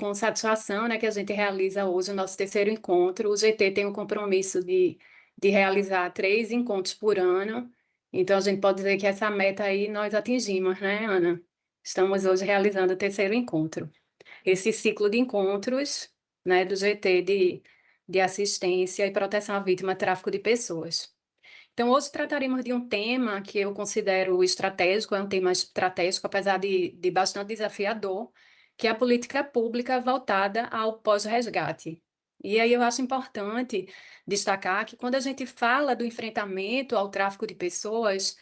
com satisfação, né, que a gente realiza hoje o nosso terceiro encontro. O GT tem o compromisso de realizar 3 encontros por ano, então a gente pode dizer que essa meta aí nós atingimos, né, Ana? Estamos hoje realizando o terceiro encontro. Esse ciclo de encontros, né, do GT de assistência e proteção à vítima de tráfico de pessoas. Então, hoje trataremos de um tema que eu considero estratégico, é um tema estratégico, apesar de bastante desafiador, que é a política pública voltada ao pós-resgate. E aí eu acho importante destacar que quando a gente fala do enfrentamento ao tráfico de pessoas,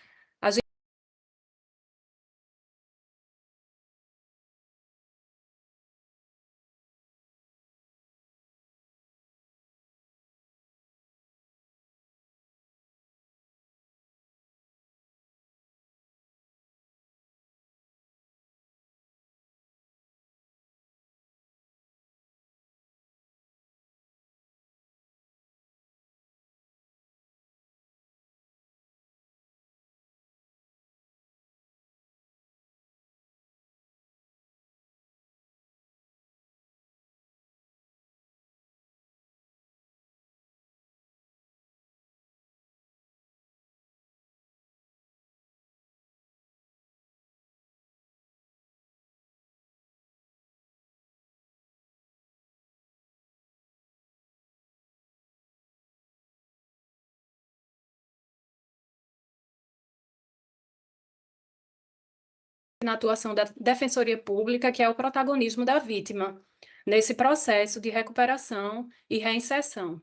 na atuação da Defensoria Pública, que é o protagonismo da vítima, nesse processo de recuperação e reinserção.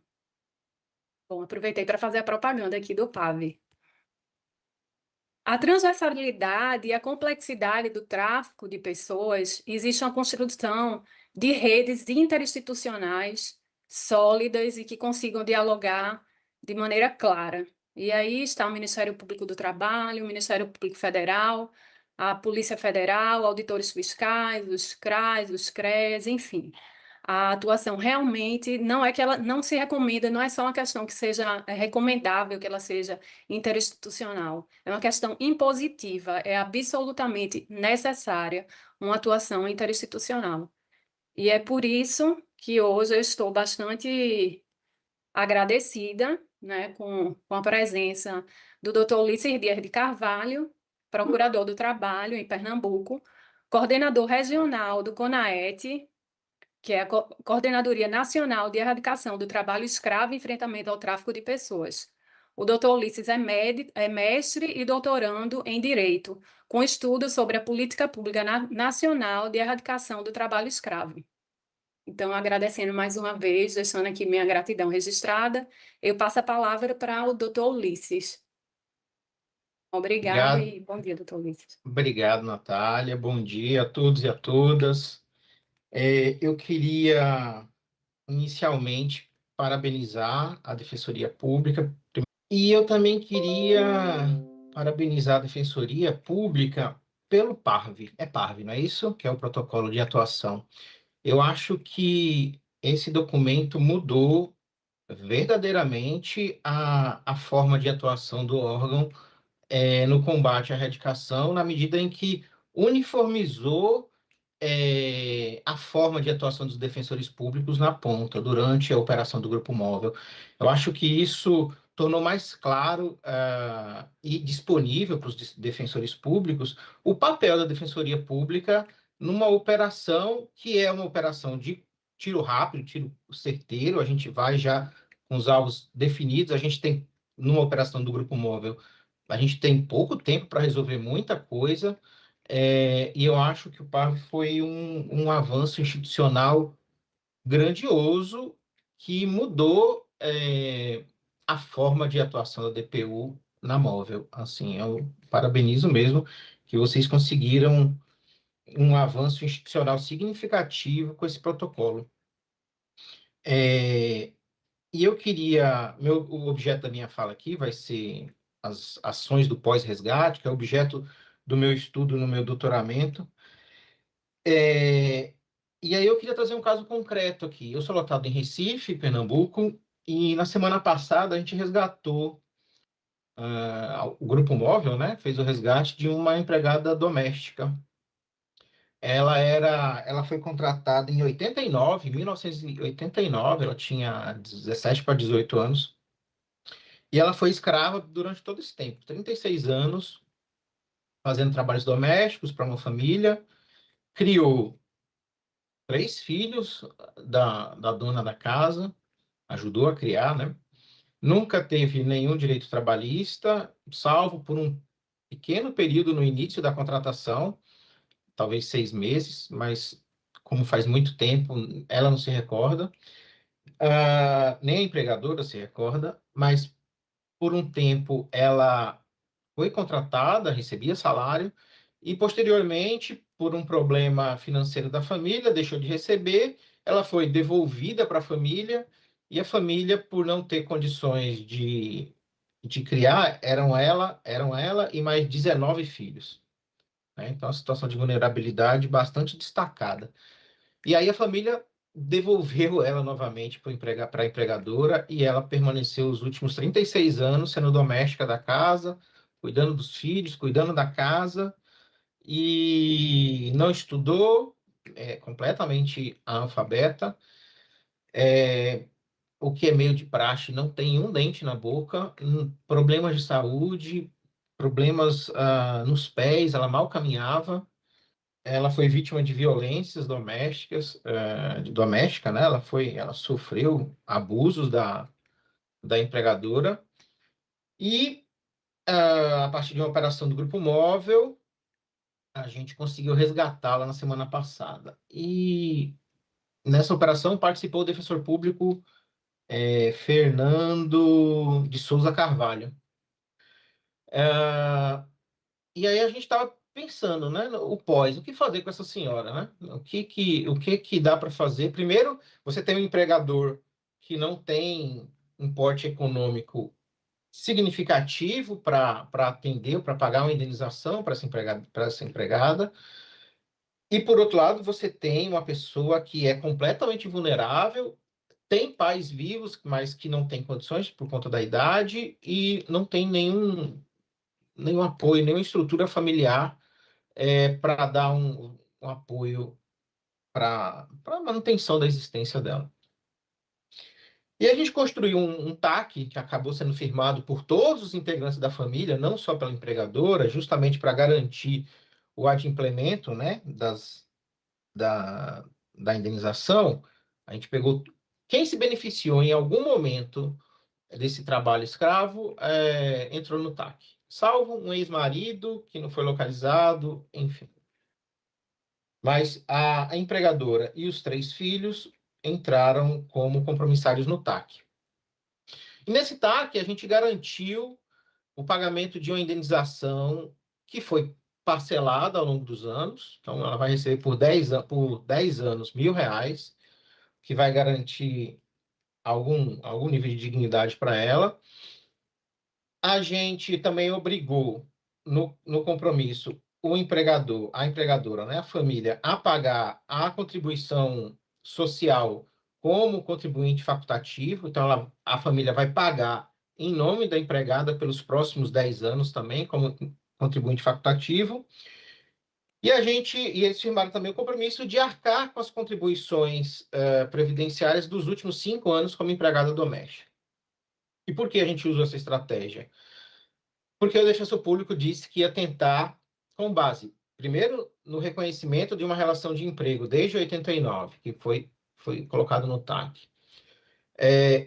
Bom, aproveitei para fazer a propaganda aqui do PAV. A transversalidade e a complexidade do tráfico de pessoas, existe uma construção de redes interinstitucionais sólidas e que consigam dialogar de maneira clara. E aí está o Ministério Público do Trabalho, o Ministério Público Federal, a Polícia Federal, auditores fiscais, os CRAs, os CREAs, enfim. A atuação realmente não é que ela não se recomenda, não é só uma questão que seja recomendável que ela seja interinstitucional, é uma questão impositiva, é absolutamente necessária uma atuação interinstitucional. E é por isso que hoje eu estou bastante agradecida, né, com a presença do Dr. Ulisses Dias de Carvalho, procurador do Trabalho em Pernambuco, coordenador regional do CONAET, que é a Coordenadoria Nacional de Erradicação do Trabalho Escravo e Enfrentamento ao Tráfico de Pessoas. O doutor Ulisses é mestre e doutorando em Direito, com estudos sobre a Política Pública Nacional de Erradicação do Trabalho Escravo. Então, agradecendo mais uma vez, deixando aqui minha gratidão registrada, eu passo a palavra para o doutor Ulisses. Obrigada Obrigado, e bom dia, doutor Ulisses. obrigado, Natália. Bom dia a todos e a todas. Eu queria, inicialmente, parabenizar a Defensoria Pública e eu também queria parabenizar a Defensoria Pública pelo PARV. É PARV, não é isso? Que é o Protocolo de Atuação. Eu acho que esse documento mudou verdadeiramente a forma de atuação do órgão no combate à erradicação, na medida em que uniformizou a forma de atuação dos defensores públicos na ponta, durante a operação do Grupo Móvel. Eu acho que isso tornou mais claro e disponível para os defensores públicos o papel da Defensoria Pública numa operação que é uma operação de tiro rápido, tiro certeiro, a gente vai já com os alvos definidos, a gente tem, numa operação do Grupo Móvel, a gente tem pouco tempo para resolver muita coisa, e eu acho que o PAV foi um avanço institucional grandioso que mudou a forma de atuação da DPU na Móvel. Assim, eu parabenizo mesmo que vocês conseguiram um avanço institucional significativo com esse protocolo. E eu queria, o objeto da minha fala aqui vai ser as ações do pós-resgate, que é objeto do meu estudo no meu doutoramento. E aí eu queria trazer um caso concreto aqui. Eu sou lotado em Recife, Pernambuco, e na semana passada a gente resgatou, o Grupo Móvel, né, fez o resgate de uma empregada doméstica. ela foi contratada em 89, 1989, ela tinha 17 para 18 anos, e ela foi escrava durante todo esse tempo, 36 anos, fazendo trabalhos domésticos para uma família, criou 3 filhos da dona da casa, ajudou a criar, né? Nunca teve nenhum direito trabalhista, salvo por um pequeno período no início da contratação, talvez 6 meses, mas como faz muito tempo, ela não se recorda. Nem a empregadora se recorda, mas por um tempo ela foi contratada, recebia salário, e posteriormente, por um problema financeiro da família, deixou de receber, ela foi devolvida para a família, e a família, por não ter condições de criar, eram ela e mais 19 filhos, né? Então, a situação de vulnerabilidade bastante destacada. E aí a família devolveu ela novamente para a empregadora e ela permaneceu os últimos 36 anos sendo doméstica da casa, cuidando dos filhos, cuidando da casa e não estudou, completamente analfabeta, o que é meio de praxe, não tem um dente na boca, problemas de saúde, problemas nos pés, ela mal caminhava. Ela foi vítima de violências domésticas, doméstica, né? Ela sofreu abusos da empregadora e, a partir de uma operação do Grupo Móvel, a gente conseguiu resgatá-la na semana passada. E nessa operação participou o defensor público, Fernando de Souza Carvalho. E aí a gente estava pensando, né, o pós, o que fazer com essa senhora, né? O que que dá para fazer? Primeiro, você tem um empregador que não tem um porte econômico significativo para atender, para pagar uma indenização para essa empregada. E por outro lado, você tem uma pessoa que é completamente vulnerável, tem pais vivos, mas que não tem condições por conta da idade e não tem nenhum apoio, nenhuma estrutura familiar para dar um apoio para a manutenção da existência dela. E a gente construiu um TAC que acabou sendo firmado por todos os integrantes da família, não só pela empregadora, justamente para garantir o adimplemento, né, da indenização. A gente pegou quem se beneficiou em algum momento desse trabalho escravo, entrou no TAC, salvo um ex-marido que não foi localizado, enfim. Mas a empregadora e os 3 filhos entraram como compromissários no TAC. E nesse TAC, a gente garantiu o pagamento de uma indenização que foi parcelada ao longo dos anos. Então, ela vai receber por 10 anos R$ 1.000, que vai garantir algum nível de dignidade para ela. A gente também obrigou, no compromisso, o empregador, a empregadora, né, a família, a pagar a contribuição social como contribuinte facultativo. Então, a família vai pagar em nome da empregada pelos próximos 10 anos também, como contribuinte facultativo. E eles firmaram também o compromisso de arcar com as contribuições previdenciárias dos últimos 5 anos como empregada doméstica. E por que a gente usou essa estratégia? Porque o defensor público disse que ia tentar, com base, primeiro, no reconhecimento de uma relação de emprego desde 89, que foi colocado no TAC.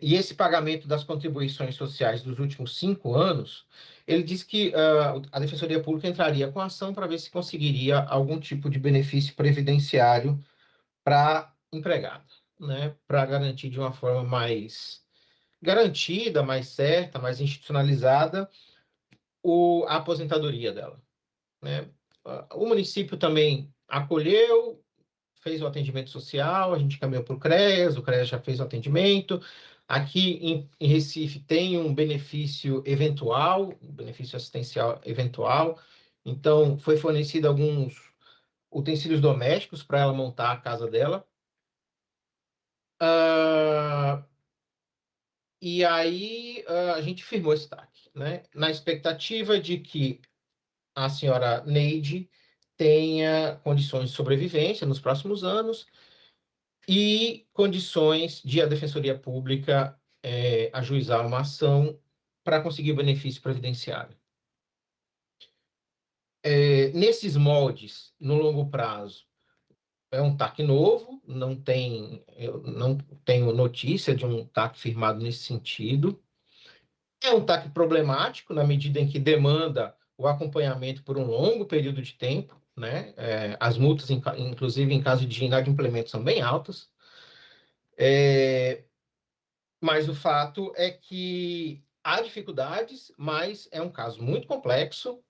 E esse pagamento das contribuições sociais dos últimos 5 anos, ele disse que a Defensoria Pública entraria com ação para ver se conseguiria algum tipo de benefício previdenciário para empregada, né? Para garantir de uma forma mais garantida, mais certa, mais institucionalizada, a aposentadoria dela, né? O município também acolheu, fez o atendimento social, a gente caminhou para o CREAS já fez o atendimento. Aqui em Recife tem um benefício eventual, um benefício assistencial eventual. Então, foi fornecido alguns utensílios domésticos para ela montar a casa dela. E aí a gente firmou esse TAC, né? Na expectativa de que a senhora Neide tenha condições de sobrevivência nos próximos anos e condições de a Defensoria Pública ajuizar uma ação para conseguir o benefício previdenciário. Nesses moldes, no longo prazo, é um TAC novo, eu não tenho notícia de um TAC firmado nesse sentido. É um TAC problemático, na medida em que demanda o acompanhamento por um longo período de tempo, né? As multas, inclusive em caso de inadimplemento, são bem altas. Mas o fato é que há dificuldades, mas é um caso muito complexo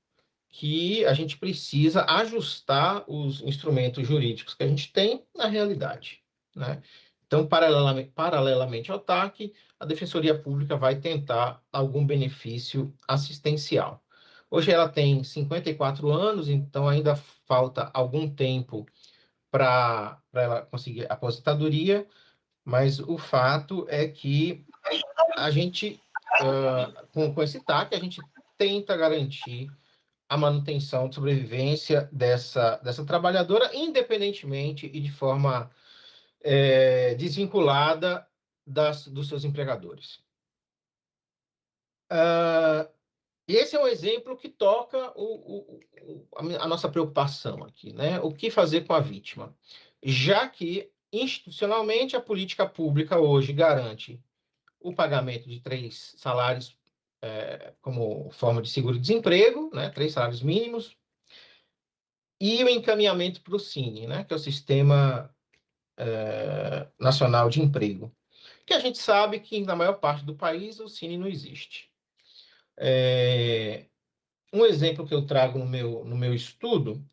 que a gente precisa ajustar os instrumentos jurídicos que a gente tem na realidade, né? Então, paralelamente ao TAC, a Defensoria Pública vai tentar algum benefício assistencial. Hoje ela tem 54 anos, então ainda falta algum tempo para ela conseguir a aposentadoria, mas o fato é que a gente, com esse TAC, a gente tenta garantir a manutenção de sobrevivência dessa trabalhadora, independentemente e de forma desvinculada dos seus empregadores. Esse é um exemplo que toca a nossa preocupação aqui, né? O que fazer com a vítima? Já que, institucionalmente, a política pública hoje garante o pagamento de 3 salários como forma de seguro-desemprego, né? 3 salários mínimos, e o encaminhamento para o Cine, né? Que é o Sistema Nacional de Emprego, que a gente sabe que na maior parte do país o Cine não existe. Um exemplo que eu trago no meu estudo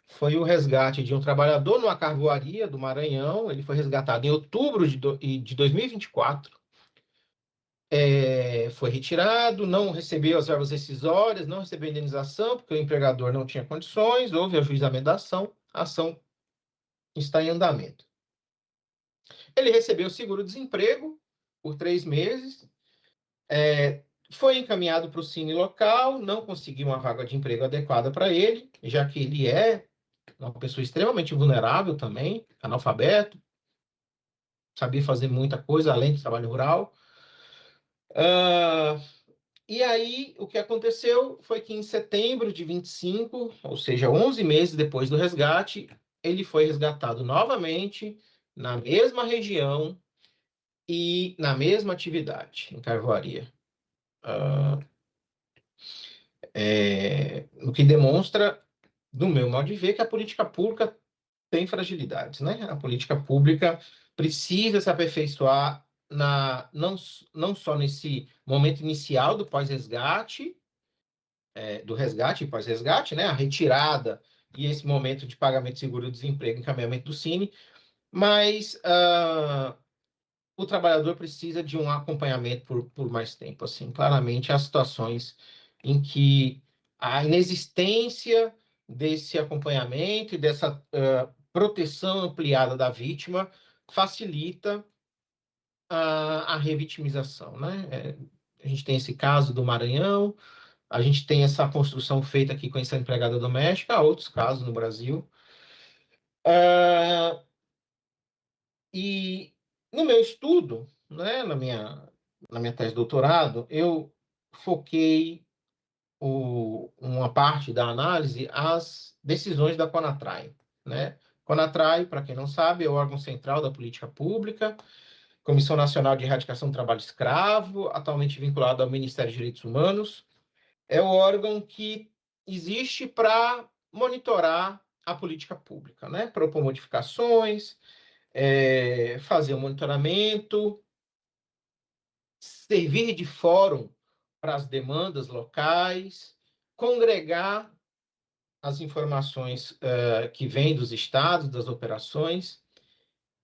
foi o resgate de um trabalhador numa carvoaria do Maranhão. Ele foi resgatado em outubro de 2024. Foi retirado, não recebeu as verbas rescisórias, não recebeu indenização, porque o empregador não tinha condições, houve ajuizamento da ação, a ação está em andamento. Ele recebeu seguro-desemprego por 3 meses, foi encaminhado para o Cine local, não conseguiu uma vaga de emprego adequada para ele, já que ele é uma pessoa extremamente vulnerável também, analfabeto, sabia fazer muita coisa além do trabalho rural. E aí, o que aconteceu foi que em setembro de 25, ou seja, 11 meses depois do resgate, ele foi resgatado novamente na mesma região e na mesma atividade, em carvoaria. O que demonstra, do meu modo de ver, que a política pública tem fragilidades, né? A política pública precisa se aperfeiçoar não só nesse momento inicial do pós-resgate, do resgate e pós-resgate, né? A retirada e esse momento de pagamento de seguro-desemprego, encaminhamento do Cine, mas o trabalhador precisa de um acompanhamento por mais tempo. Assim, claramente, há situações em que a inexistência desse acompanhamento e dessa proteção ampliada da vítima facilita a revitimização, né? A gente tem esse caso do Maranhão, a gente tem essa construção feita aqui com essa empregada doméstica, há outros casos no Brasil. E no meu estudo, né, na minha tese de doutorado, eu foquei uma parte da análise às decisões da CONATRAI, né? CONATRAI, para quem não sabe, é o órgão central da política pública, Comissão Nacional de Erradicação do Trabalho Escravo, atualmente vinculado ao Ministério dos Direitos Humanos. É o órgão que existe para monitorar a política pública, né? Propor modificações, fazer o monitoramento, servir de fórum para as demandas locais, congregar as informações que vêm dos estados, das operações,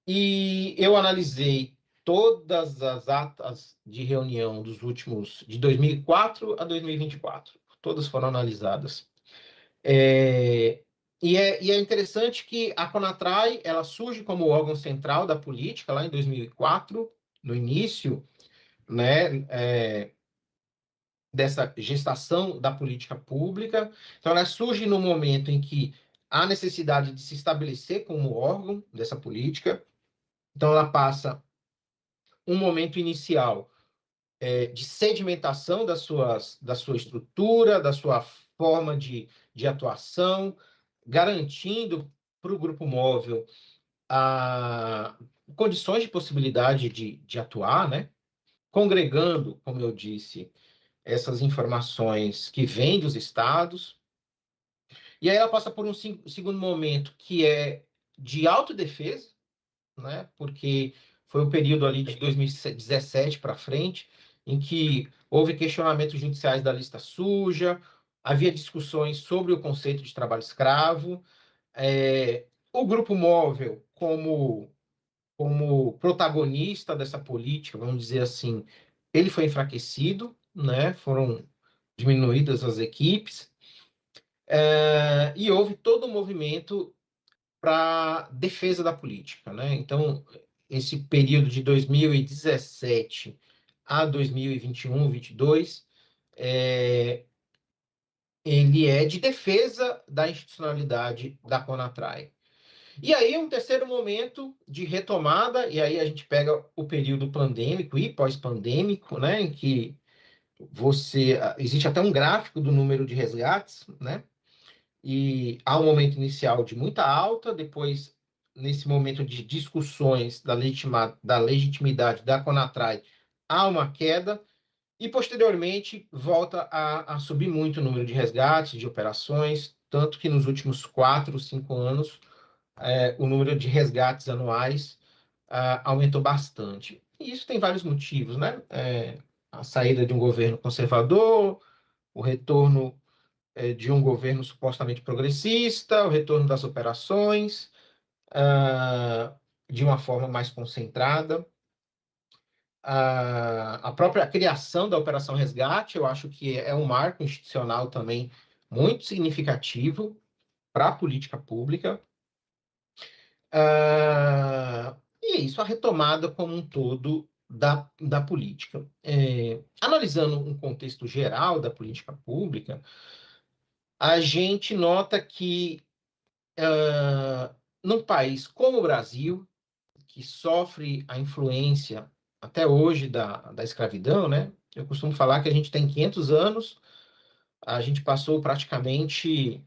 e eu analisei todas as atas de reunião dos últimos, de 2004 a 2024, todas foram analisadas. E é interessante que a CONATRAI ela surge como órgão central da política lá em 2004, no início, né, dessa gestação da política pública. Então, ela surge no momento em que há necessidade de se estabelecer como órgão dessa política. Então, ela passa um momento inicial de sedimentação da sua estrutura, da sua forma de atuação, garantindo para o grupo móvel condições de possibilidade de atuar, né? Congregando, como eu disse, essas informações que vêm dos estados. E aí ela passa por um segundo momento que é de autodefesa, né? Porque foi o período ali de 2017 para frente, em que houve questionamentos judiciais da lista suja, havia discussões sobre o conceito de trabalho escravo, o grupo móvel, como protagonista dessa política, vamos dizer assim, ele foi enfraquecido, né? Foram diminuídas as equipes, e houve todo um movimento para defesa da política, né? Então, esse período de 2017 a 2021, 22, ele é de defesa da institucionalidade da CONATRAI. E aí, um terceiro momento de retomada, e aí a gente pega o período pandêmico e pós-pandêmico, né, em que existe até um gráfico do número de resgates, né? E há um momento inicial de muita alta, depois, nesse momento de discussões da legitimidade da CONATRAI, há uma queda, e posteriormente volta a subir muito o número de resgates, de operações, tanto que nos últimos 4, 5 anos, o número de resgates anuais aumentou bastante. E isso tem vários motivos, né? A saída de um governo conservador, o retorno de um governo supostamente progressista, o retorno das operações de uma forma mais concentrada. A própria criação da Operação Resgate, eu acho que é um marco institucional também muito significativo para a política pública. E é isso, a retomada como um todo da política. Analisando um contexto geral da política pública, a gente nota que num país como o Brasil, que sofre a influência até hoje da escravidão, né? Eu costumo falar que a gente tem 500 anos, a gente passou praticamente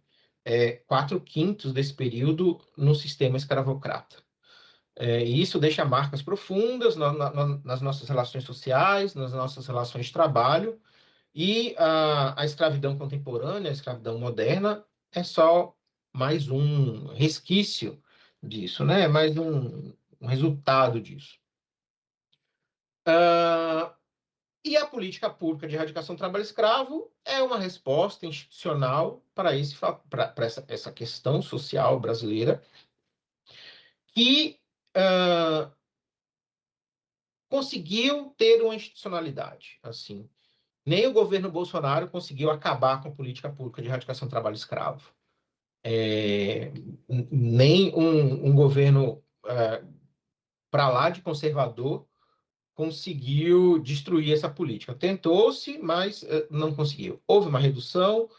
4/5 desse período no sistema escravocrata. E isso deixa marcas profundas nas nossas relações sociais, nas nossas relações de trabalho, e a escravidão contemporânea, a escravidão moderna, é só mais um resquício disso, né? Mais um resultado disso. E a política pública de erradicação do trabalho escravo é uma resposta institucional para essa questão social brasileira que conseguiu ter uma institucionalidade, assim. Nem o governo Bolsonaro conseguiu acabar com a política pública de erradicação do trabalho escravo. Nem um governo para lá de conservador conseguiu destruir essa política. Tentou-se, mas não conseguiu. Houve uma redução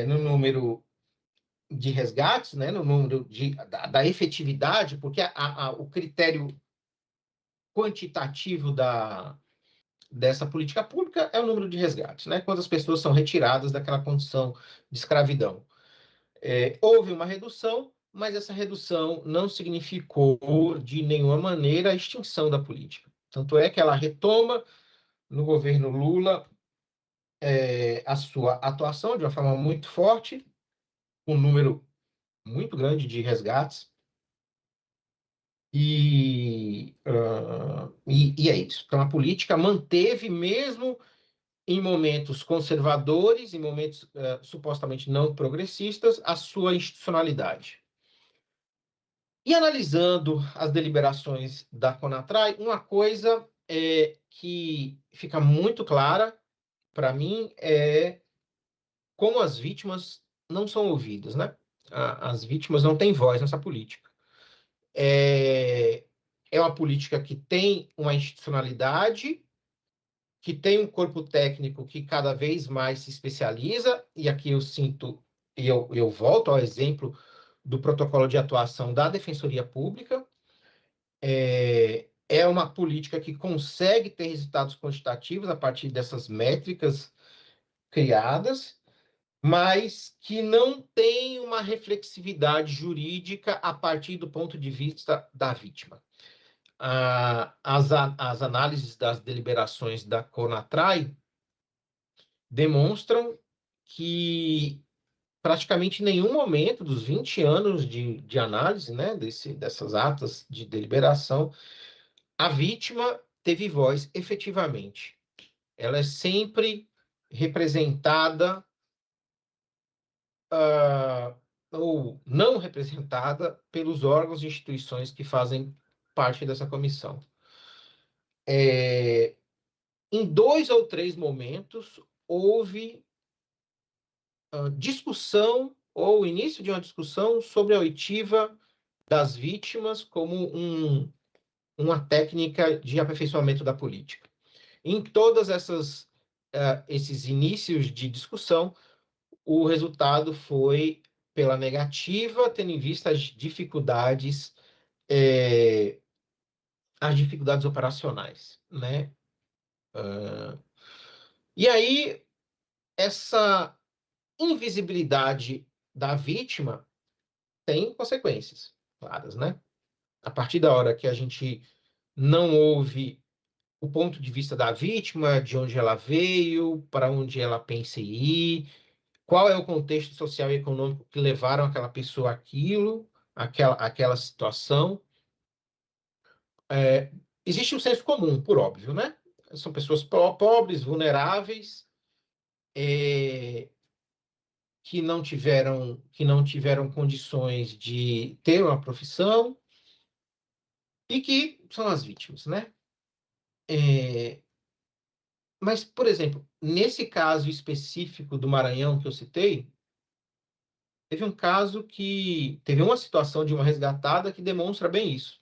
no número de resgates, né, no número da efetividade, porque o critério quantitativo dessa política pública é o número de resgates, né? Quantas pessoas são retiradas daquela condição de escravidão. Houve uma redução, mas essa redução não significou de nenhuma maneira a extinção da política. Tanto é que ela retoma no governo Lula a sua atuação de uma forma muito forte, um número muito grande de resgates, e é isso. Então, a política manteve, mesmo em momentos conservadores, em momentos supostamente não progressistas, a sua institucionalidade. E analisando as deliberações da CONATRAI, uma coisa que fica muito clara para mim é como as vítimas não são ouvidas, né? As vítimas não têm voz nessa política. É uma política que tem uma institucionalidade, que tem um corpo técnico que cada vez mais se especializa, e aqui eu sinto e eu volto ao exemplo do protocolo de atuação da Defensoria Pública, é uma política que consegue ter resultados quantitativos a partir dessas métricas criadas, mas que não tem uma reflexividade jurídica a partir do ponto de vista da vítima. As análises das deliberações da CONATRAI demonstram que praticamente em nenhum momento dos 20 anos de análise, né, dessas atas de deliberação, a vítima teve voz efetivamente. Ela é sempre representada ou não representada pelos órgãos e instituições que fazem parte dessa comissão. Em 2 ou 3 momentos, houve discussão ou início de uma discussão sobre a oitiva das vítimas como uma técnica de aperfeiçoamento da política. Em todas esses inícios de discussão, o resultado foi pela negativa, tendo em vista as dificuldades operacionais, né? E aí, essa invisibilidade da vítima tem consequências claras, né? A partir da hora que a gente não ouve o ponto de vista da vítima, de onde ela veio, para onde ela pensa em ir, qual é o contexto social e econômico que levaram aquela pessoa àquela situação. Existe um senso comum, por óbvio, né? São pessoas pobres, vulneráveis, que não tiveram condições de ter uma profissão e que são as vítimas, né? Mas, por exemplo, nesse caso específico do Maranhão que eu citei, teve uma situação de uma resgatada que demonstra bem isso.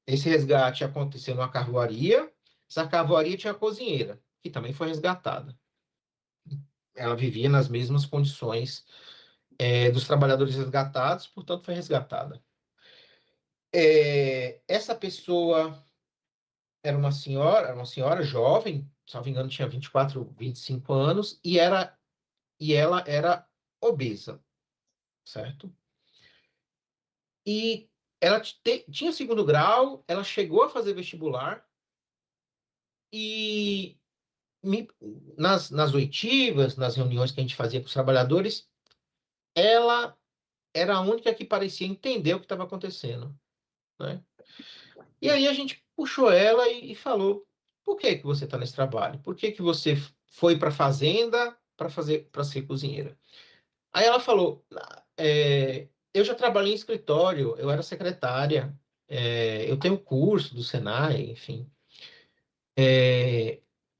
Esse resgate aconteceu numa carvoaria. Essa carvoaria tinha a cozinheira, que também foi resgatada. Ela vivia nas mesmas condições dos trabalhadores resgatados, portanto, foi resgatada. Essa pessoa era uma senhora jovem, se não me engano, tinha 24, 25 anos, e ela era obesa, certo? E ela tinha segundo grau, ela chegou a fazer vestibular, e nas oitivas, nas reuniões que a gente fazia com os trabalhadores, ela era a única que parecia entender o que estava acontecendo, né? E aí a gente puxou ela e falou: por que que você está nesse trabalho? Por que que você foi para a fazenda para ser cozinheira? Aí ela falou: eu já trabalhei em escritório, eu era secretária, eu tenho curso do Senai, enfim.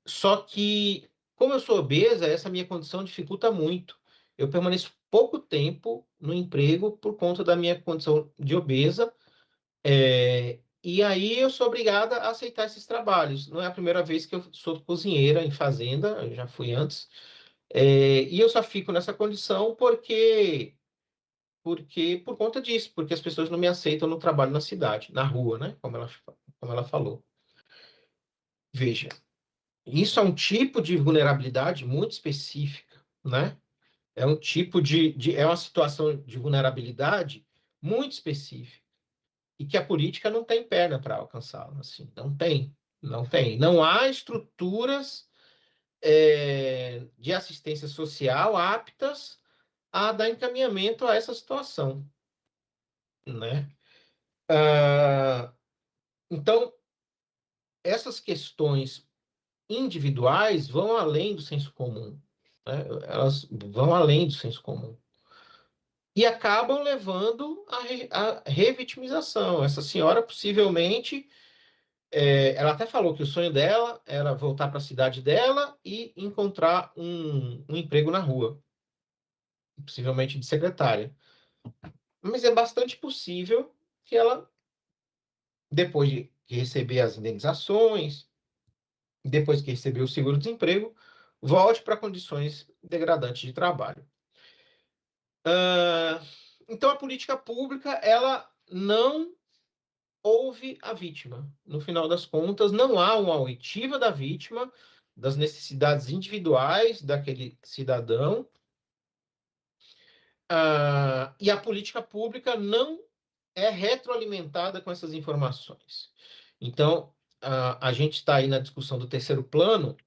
Só que, como eu sou obesa, essa minha condição dificulta muito. Eu permaneço pouco tempo no emprego por conta da minha condição de obesa, e aí eu sou obrigada a aceitar esses trabalhos. Não é a primeira vez que eu sou cozinheira em fazenda, eu já fui antes. E eu só fico nessa condição porque por conta disso, porque as pessoas não me aceitam no trabalho na cidade, na rua, né? Como ela falou. Veja, isso é um tipo de vulnerabilidade muito específica, né? É um tipo é uma situação de vulnerabilidade muito específica e que a política não tem perna para alcançá-la, assim, não tem, não tem. Não há estruturas de assistência social aptas a dar encaminhamento a essa situação, né? Então, essas questões individuais vão além do senso comum, né? Elas vão além do senso comum. E acabam levando à revitimização. Essa senhora, possivelmente, ela até falou que o sonho dela era voltar para a cidade dela e encontrar um emprego na rua, possivelmente de secretária. Mas é bastante possível que ela, depois de receber as indenizações, depois que receber o seguro-desemprego, volte para condições degradantes de trabalho. Então, a política pública, ela não ouve a vítima. No final das contas, não há uma oitiva da vítima, das necessidades individuais daquele cidadão, e a política pública não é retroalimentada com essas informações. Então, a gente está aí na discussão do terceiro plano,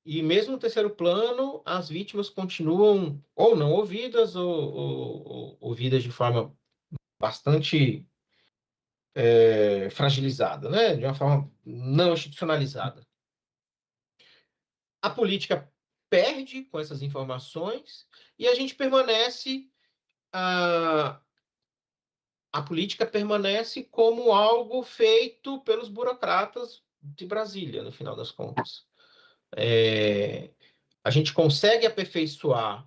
e mesmo no terceiro plano, as vítimas continuam ou não ouvidas, ou ouvidas de forma bastante fragilizada, né? De uma forma não institucionalizada. A política perde com essas informações e a gente permanece, a política permanece como algo feito pelos burocratas de Brasília, no final das contas. A gente consegue aperfeiçoar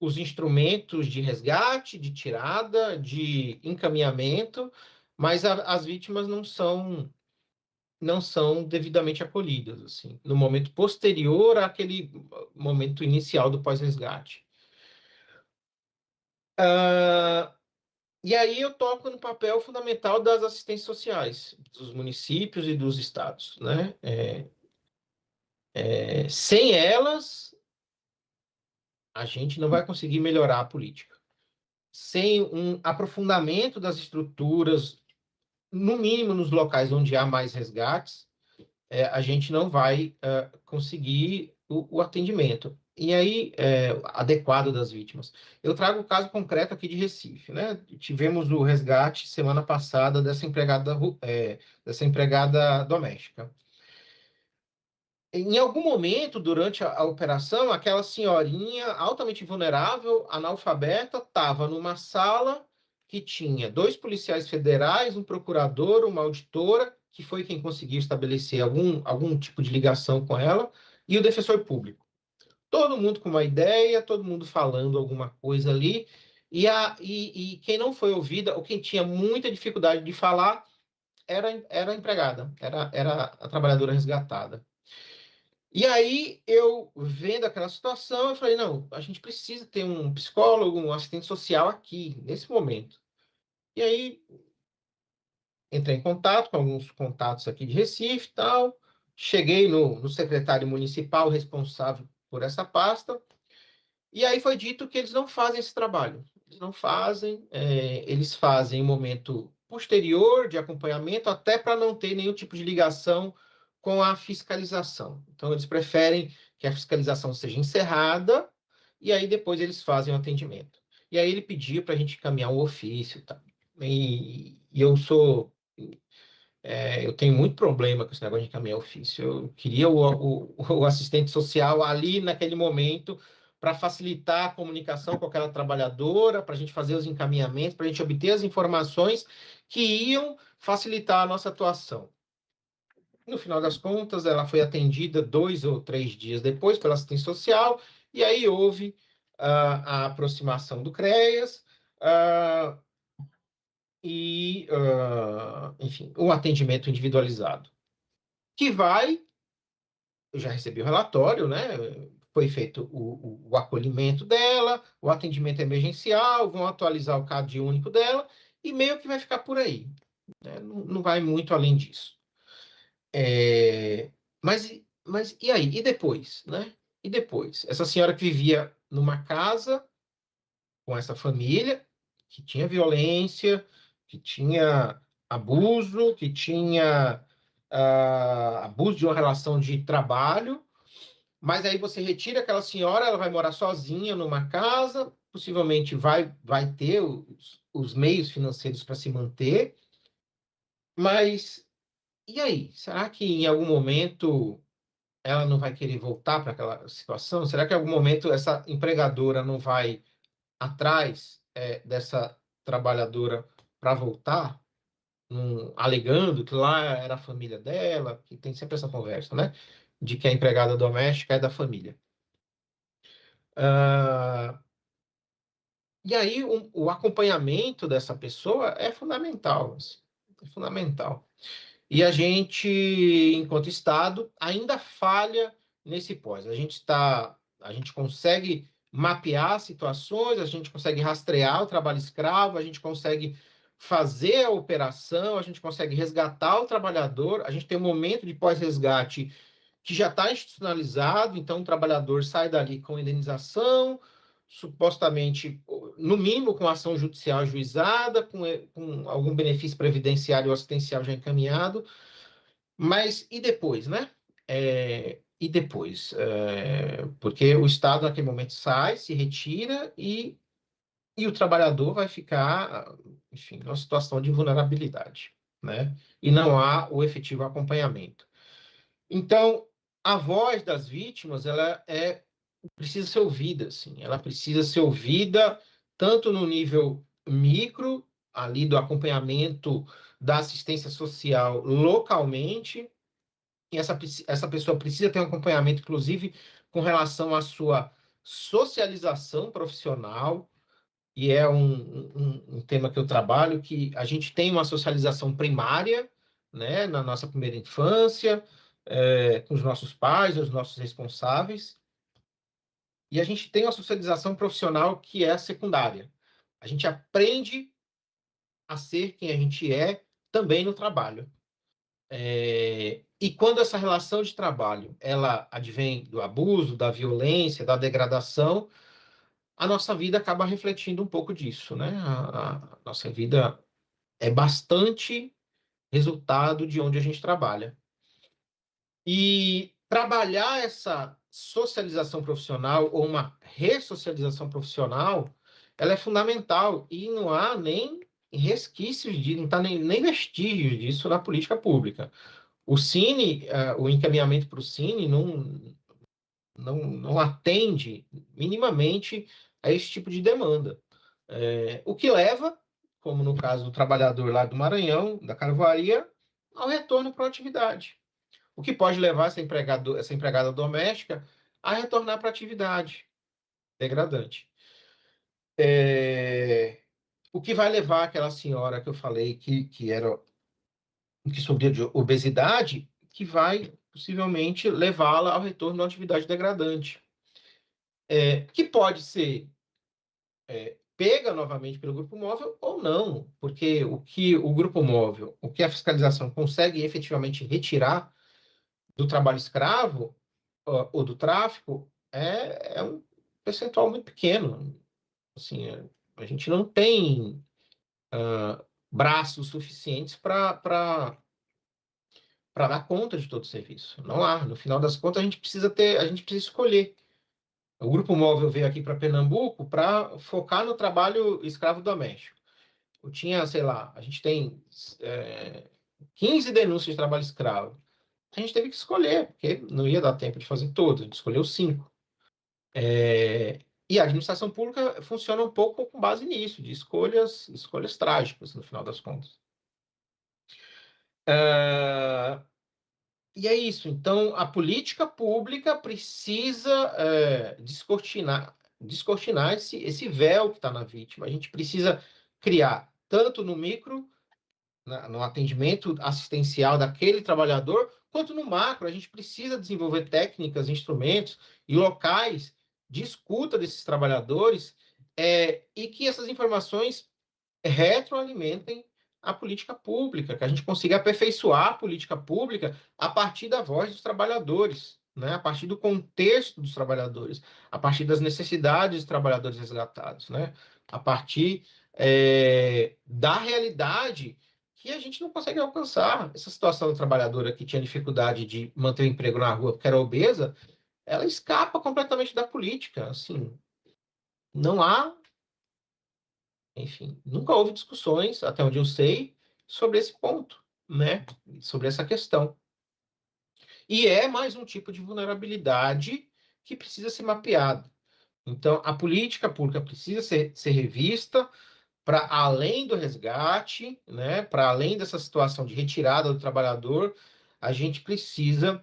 os instrumentos de resgate, de tirada, de encaminhamento, mas as vítimas não são devidamente acolhidas, assim, no momento posterior àquele momento inicial do pós-resgate. E aí eu toco no papel fundamental das assistências sociais, dos municípios e dos estados, né? Sem elas, a gente não vai conseguir melhorar a política. Sem um aprofundamento das estruturas, no mínimo nos locais onde há mais resgates, a gente não vai conseguir o atendimento. E aí, adequado das vítimas. Eu trago o caso concreto aqui de Recife, né? Tivemos o resgate semana passada dessa empregada doméstica. Em algum momento, durante a operação, aquela senhorinha altamente vulnerável, analfabeta, estava numa sala que tinha 2 policiais federais, um procurador, uma auditora, que foi quem conseguiu estabelecer algum tipo de ligação com ela, e o defensor público. Todo mundo com uma ideia, todo mundo falando alguma coisa ali, e quem não foi ouvida, ou quem tinha muita dificuldade de falar, era a empregada, era a trabalhadora resgatada. E aí, eu vendo aquela situação, eu falei, não, a gente precisa ter um psicólogo, um assistente social aqui, nesse momento. E aí, entrei em contato com alguns contatos aqui de Recife e tal, cheguei no secretário municipal responsável por essa pasta, e aí foi dito que eles não fazem esse trabalho. Eles não fazem, eles fazem em um momento posterior de acompanhamento, até para não ter nenhum tipo de ligação com a fiscalização. Então, eles preferem que a fiscalização seja encerrada e aí depois eles fazem o atendimento. E aí ele pediu para a gente encaminhar um ofício, tá? E eu tenho muito problema com esse negócio de encaminhar ofício. Eu queria o assistente social ali naquele momento para facilitar a comunicação com aquela trabalhadora, para a gente fazer os encaminhamentos, para a gente obter as informações que iam facilitar a nossa atuação. No final das contas, ela foi atendida 2 ou 3 dias depois pela assistência social, e aí houve a aproximação do CREAS, enfim, um atendimento individualizado, que eu já recebi o relatório, né? Foi feito o acolhimento dela, o atendimento emergencial, vão atualizar o CAD único dela, e meio que vai ficar por aí, né? Não vai muito além disso. Mas e aí? E depois, né? E depois? Essa senhora que vivia numa casa com essa família, que tinha violência, que tinha abuso, que tinha abuso de uma relação de trabalho, mas aí você retira aquela senhora, ela vai morar sozinha numa casa, possivelmente vai ter os meios financeiros para se manter, mas e aí? Será que em algum momento ela não vai querer voltar para aquela situação? Será que em algum momento essa empregadora não vai atrás dessa trabalhadora para voltar, alegando que lá era a família dela, que tem sempre essa conversa, né? De que a empregada doméstica é da família. E aí o acompanhamento dessa pessoa é fundamental, assim, é fundamental. E a gente, enquanto Estado, ainda falha nesse pós. A gente consegue mapear situações, a gente consegue rastrear o trabalho escravo, a gente consegue fazer a operação, a gente consegue resgatar o trabalhador, a gente tem um momento de pós-resgate que já está institucionalizado, então o trabalhador sai dali com indenização, supostamente, no mínimo, com ação judicial ajuizada, com algum benefício previdenciário ou assistencial já encaminhado, mas e depois, né? E depois? Porque o Estado, naquele momento, sai, se retira e o trabalhador vai ficar, enfim, numa situação de vulnerabilidade, né? E não há o efetivo acompanhamento. Então, a voz das vítimas, precisa ser ouvida, assim. Ela precisa ser ouvida tanto no nível micro, ali do acompanhamento da assistência social localmente, e essa pessoa precisa ter um acompanhamento, inclusive, com relação à sua socialização profissional, e é um tema que eu trabalho, que a gente tem uma socialização primária, né, na nossa primeira infância, com os nossos pais, os nossos responsáveis, e a gente tem uma socialização profissional que é a secundária. A gente aprende a ser quem a gente é também no trabalho. E quando essa relação de trabalho ela advém do abuso, da violência, da degradação, a nossa vida acaba refletindo um pouco disso, né? A nossa vida é bastante resultado de onde a gente trabalha. E trabalhar essa socialização profissional ou uma ressocialização profissional, ela é fundamental e não há nem resquícios não está nem vestígios disso na política pública. O Cine, o encaminhamento para o Cine não atende minimamente a esse tipo de demanda. O que leva, como no caso do trabalhador lá do Maranhão, da carvoaria, ao retorno para a atividade. O que pode levar essa empregada doméstica a retornar para a atividade degradante. O que vai levar aquela senhora que eu falei que sofria de obesidade, que vai possivelmente levá-la ao retorno à atividade degradante. Que pode ser pega novamente pelo grupo móvel ou não, porque o que o grupo móvel, o que a fiscalização consegue efetivamente retirar do trabalho escravo ou do tráfico é um percentual muito pequeno. Assim, a gente não tem braços suficientes para dar conta de todo o serviço. Não há. No final das contas, a gente precisa escolher. O Grupo Móvel veio aqui para Pernambuco para focar no trabalho escravo doméstico. Eu tinha, sei lá, a gente tem 15 denúncias de trabalho escravo. A gente teve que escolher, porque não ia dar tempo de fazer todas, a gente escolheu 5. E a administração pública funciona um pouco com base nisso, de escolhas trágicas, no final das contas. E é isso. Então, a política pública precisa descortinar esse véu que está na vítima. A gente precisa criar, tanto no micro, no atendimento assistencial daquele trabalhador, quanto no macro. A gente precisa desenvolver técnicas, instrumentos e locais de escuta desses trabalhadores, e que essas informações retroalimentem a política pública, que a gente consiga aperfeiçoar a política pública a partir da voz dos trabalhadores, né? A partir do contexto dos trabalhadores, a partir das necessidades dos trabalhadores resgatados, né? A partir da realidade que a gente não consegue alcançar. Essa situação da trabalhadora que tinha dificuldade de manter o emprego na rua porque era obesa, ela escapa completamente da política. Assim, não há, enfim, nunca houve discussões, até onde eu sei, sobre esse ponto, né? Sobre essa questão. E é mais um tipo de vulnerabilidade que precisa ser mapeado. Então, a política pública precisa ser revista para além do resgate, né? Para além dessa situação de retirada do trabalhador, a gente precisa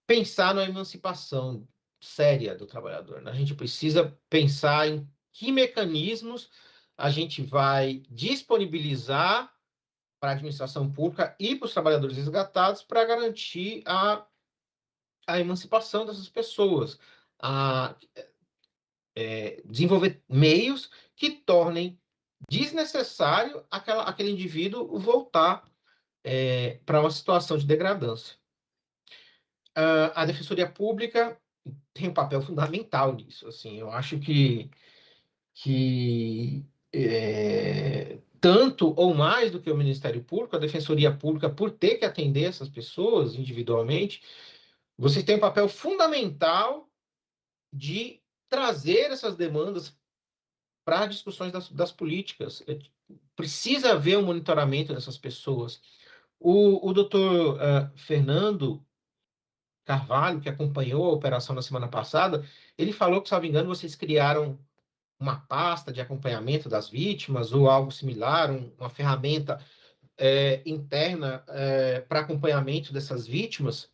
pensar na emancipação séria do trabalhador, né? A gente precisa pensar em que mecanismos a gente vai disponibilizar para a administração pública e para os trabalhadores resgatados para garantir a emancipação dessas pessoas. A, desenvolver meios que tornem desnecessário aquele indivíduo voltar para uma situação de degradância. A Defensoria Pública tem um papel fundamental nisso. Assim, eu acho que tanto ou mais do que o Ministério Público, a Defensoria Pública, por ter que atender essas pessoas individualmente, vocês têm um papel fundamental de trazer essas demandas para discussões das políticas. Precisa haver um monitoramento dessas pessoas. O doutor Fernando Carvalho, que acompanhou a operação na semana passada, ele falou que, se não me engano, vocês criaram uma pasta de acompanhamento das vítimas ou algo similar, uma ferramenta interna para acompanhamento dessas vítimas,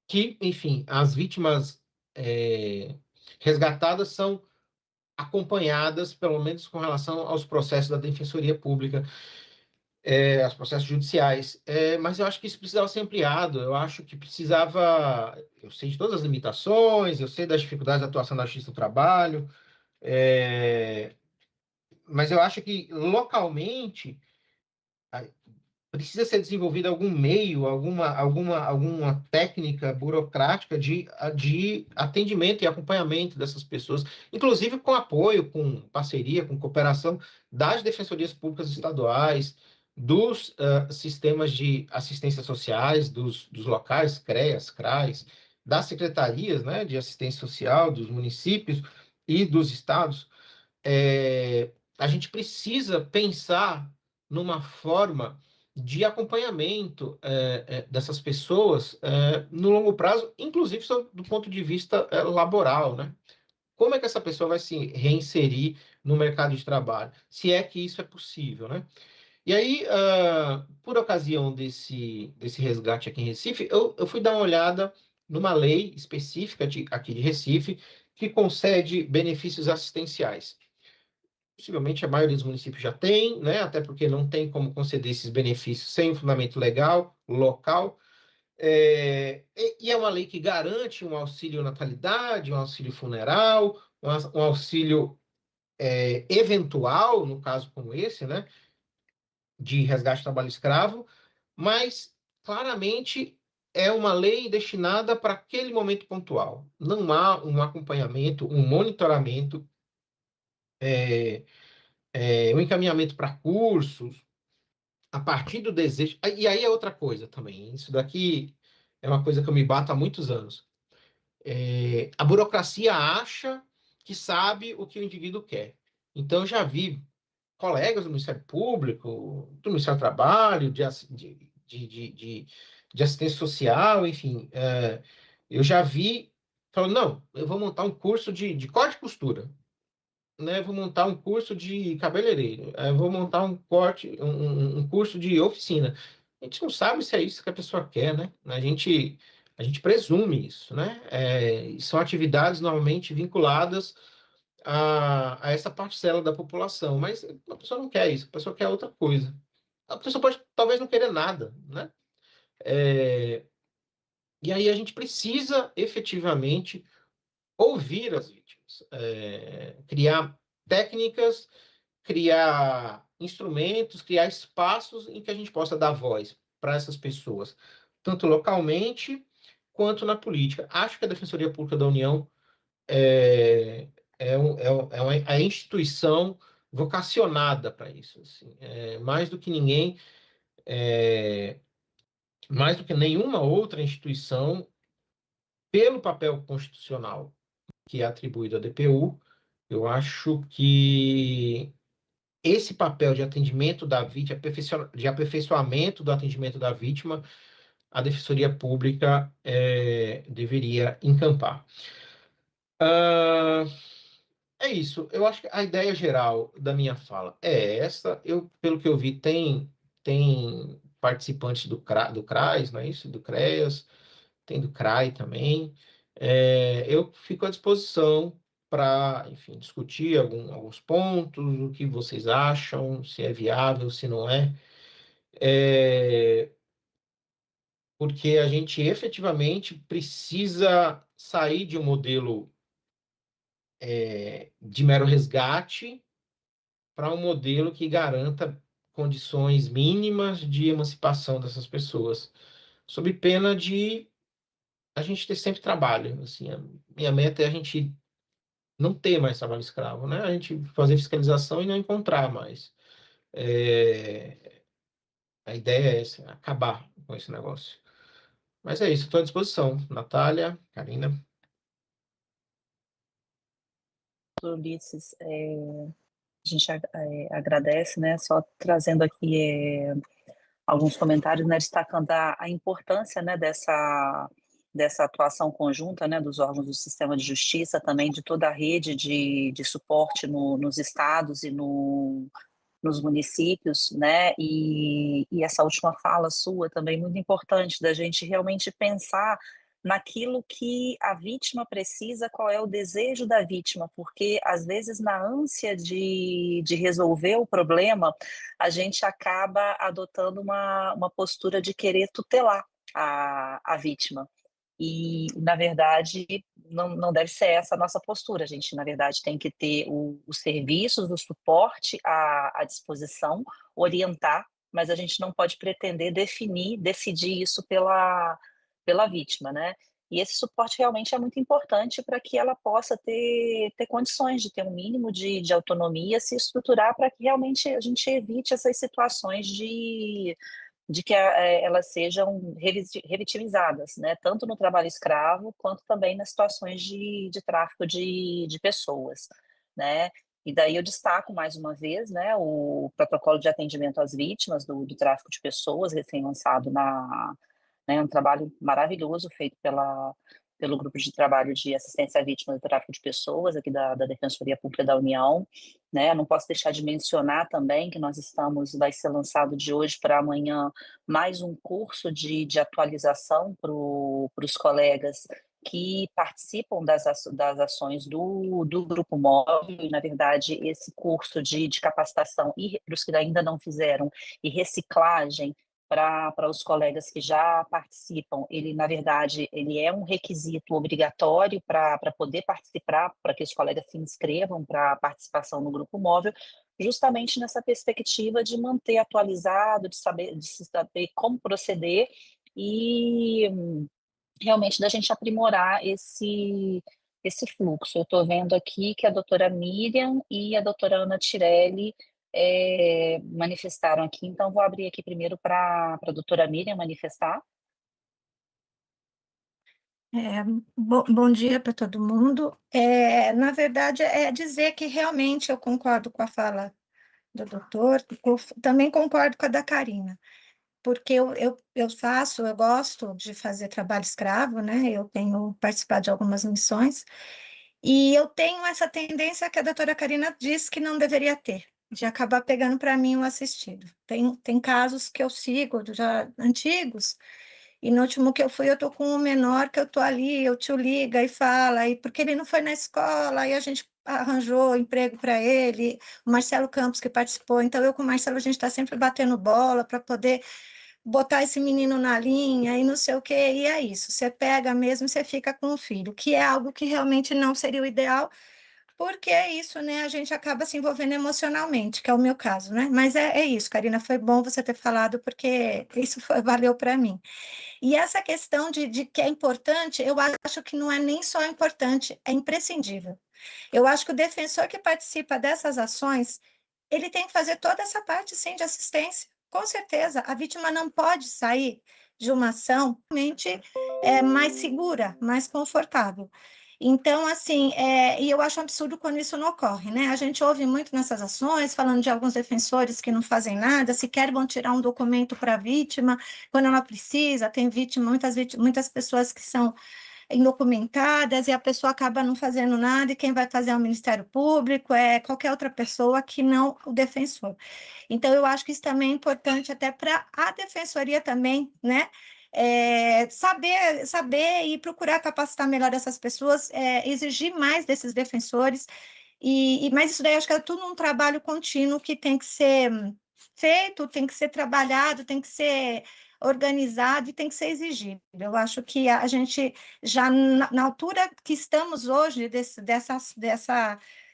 que, enfim, as vítimas resgatadas são acompanhadas, pelo menos com relação aos processos da Defensoria Pública, aos processos judiciais. Mas eu acho que isso precisava ser ampliado, eu acho que precisava... Eu sei de todas as limitações, eu sei das dificuldades da atuação da Justiça do Trabalho, mas eu acho que localmente precisa ser desenvolvido algum meio, alguma técnica burocrática de atendimento e acompanhamento dessas pessoas, inclusive com apoio, com parceria, com cooperação das defensorias públicas estaduais, dos sistemas de assistência sociais, dos locais, CREAS, CRAs, das secretarias, né, de assistência social dos municípios e dos estados. A gente precisa pensar numa forma de acompanhamento dessas pessoas no longo prazo, inclusive do ponto de vista laboral, né? Como é que essa pessoa vai se reinserir no mercado de trabalho? Se é que isso é possível, né? E aí, por ocasião desse resgate aqui em Recife, eu fui dar uma olhada numa lei específica aqui de Recife que concede benefícios assistenciais. Possivelmente a maioria dos municípios já tem, né? Até porque não tem como conceder esses benefícios sem um fundamento legal, local. E é uma lei que garante um auxílio natalidade, um auxílio funeral, um auxílio eventual, no caso como esse, né? De resgate de trabalho escravo, mas claramente é uma lei destinada para aquele momento pontual. Não há um acompanhamento, um monitoramento, um encaminhamento para cursos, a partir do desejo. E aí é outra coisa também. Isso daqui é uma coisa que eu me bato há muitos anos. A burocracia acha que sabe o que o indivíduo quer. Então, eu já vi colegas do Ministério Público, do Ministério do Trabalho, de assistência social, enfim. Eu já vi falando, não, eu vou montar um curso de corte e costura, né, vou montar um curso de cabeleireiro, vou montar um curso de oficina. A gente não sabe se é isso que a pessoa quer, né? A gente presume isso, né? São atividades normalmente vinculadas a essa parcela da população, mas a pessoa não quer isso, a pessoa quer outra coisa. A pessoa pode talvez não querer nada, né? E aí a gente precisa efetivamente ouvir as vítimas, criar técnicas, criar instrumentos, criar espaços em que a gente possa dar voz para essas pessoas, tanto localmente quanto na política. Acho que a Defensoria Pública da União é a instituição vocacionada para isso. Assim. Mais do que ninguém, mais do que nenhuma outra instituição, pelo papel constitucional que é atribuído à DPU, eu acho que esse papel de atendimento da vítima, de aperfeiçoamento do atendimento da vítima, a Defensoria Pública deveria encampar. É isso. Eu acho que a ideia geral da minha fala é essa. Pelo que eu vi, tem participantes do CRAS, não é isso? Do CREAS, tem do CRAI também. Eu fico à disposição para, enfim, discutir alguns pontos, o que vocês acham, se é viável, se não é. Porque a gente efetivamente precisa sair de um modelo de mero resgate para um modelo que garanta condições mínimas de emancipação dessas pessoas, sob pena de a gente ter sempre trabalho. Assim, a minha meta é a gente não ter mais trabalho escravo, né? A gente fazer fiscalização e não encontrar mais. É, a ideia é essa, acabar com esse negócio. Mas é isso, estou à disposição. Natália, Karina. Ulisses, a gente agradece, né? Só trazendo aqui alguns comentários, né? Destacando a importância, né? Dessa atuação conjunta, né? Dos órgãos do sistema de justiça, também de toda a rede de suporte nos estados e nos municípios, né? E essa última fala sua também muito importante da gente realmente pensar naquilo que a vítima precisa, qual é o desejo da vítima, porque às vezes na ânsia de resolver o problema, a gente acaba adotando uma postura de querer tutelar a vítima. E, na verdade, não deve ser essa a nossa postura. A gente, na verdade, tem que ter os serviços, o suporte à disposição, orientar, mas a gente não pode pretender decidir isso pela vítima, né? E esse suporte realmente é muito importante para que ela possa ter condições de ter um mínimo de autonomia, se estruturar para que realmente a gente evite essas situações de que elas sejam revitimizadas, né? Tanto no trabalho escravo, quanto também nas situações de tráfico de pessoas, né? E daí eu destaco mais uma vez, né, o protocolo de atendimento às vítimas do tráfico de pessoas, recém-lançado né, um trabalho maravilhoso feito pelo Grupo de Trabalho de Assistência à Vítima do Tráfico de Pessoas, aqui da Defensoria Pública da União, né? Não posso deixar de mencionar também que vai ser lançado de hoje para amanhã mais um curso de atualização para os colegas que participam das ações do Grupo Móvel, e, na verdade, esse curso de capacitação, e para os que ainda não fizeram, e reciclagem, para os colegas que já participam, ele, na verdade, ele é um requisito obrigatório para poder participar, para que os colegas se inscrevam para a participação no grupo móvel, justamente nessa perspectiva de manter atualizado, de saber como proceder e realmente da gente aprimorar esse fluxo. Eu estou vendo aqui que a doutora Miriam e a doutora Ana Tirelli manifestaram aqui, então vou abrir aqui primeiro para a doutora Miriam manifestar. Bom dia para todo mundo. Na verdade, é dizer que realmente eu concordo com a fala do doutor, também concordo com a da Karina, porque eu gosto de fazer trabalho escravo, né? Eu tenho participado de algumas missões, e eu tenho essa tendência que a doutora Karina disse que não deveria ter, de acabar pegando para mim o assistido. Tem casos que eu sigo, já antigos, e no último que eu fui, eu tô com um menor que eu tô ali, o tio liga e fala, e porque ele não foi na escola, aí a gente arranjou emprego para ele, o Marcelo Campos que participou, então eu com o Marcelo a gente está sempre batendo bola para poder botar esse menino na linha e não sei o quê, e é isso, você pega mesmo e você fica com o filho, que é algo que realmente não seria o ideal, porque é isso, né? A gente acaba se envolvendo emocionalmente, que é o meu caso, né? Mas é isso, Karina, foi bom você ter falado, porque isso valeu para mim. E essa questão de que é importante, eu acho que não é nem só importante, é imprescindível. Eu acho que o defensor que participa dessas ações, ele tem que fazer toda essa parte, sim, de assistência. Com certeza, a vítima não pode sair de uma ação realmente mais segura, mais confortável. Então, assim, e eu acho um absurdo quando isso não ocorre, né? A gente ouve muito nessas ações, falando de alguns defensores que não fazem nada, sequer vão tirar um documento para a vítima, quando ela precisa, tem muitas pessoas que são indocumentadas e a pessoa acaba não fazendo nada, e quem vai fazer é o Ministério Público, é qualquer outra pessoa que não o defensor. Então, eu acho que isso também é importante até para a defensoria também, né? Saber e procurar capacitar melhor essas pessoas, exigir mais desses defensores, mas isso daí acho que é tudo um trabalho contínuo que tem que ser feito, tem que ser trabalhado, tem que ser organizado e tem que ser exigido. Eu acho que a gente, já na altura que estamos hoje,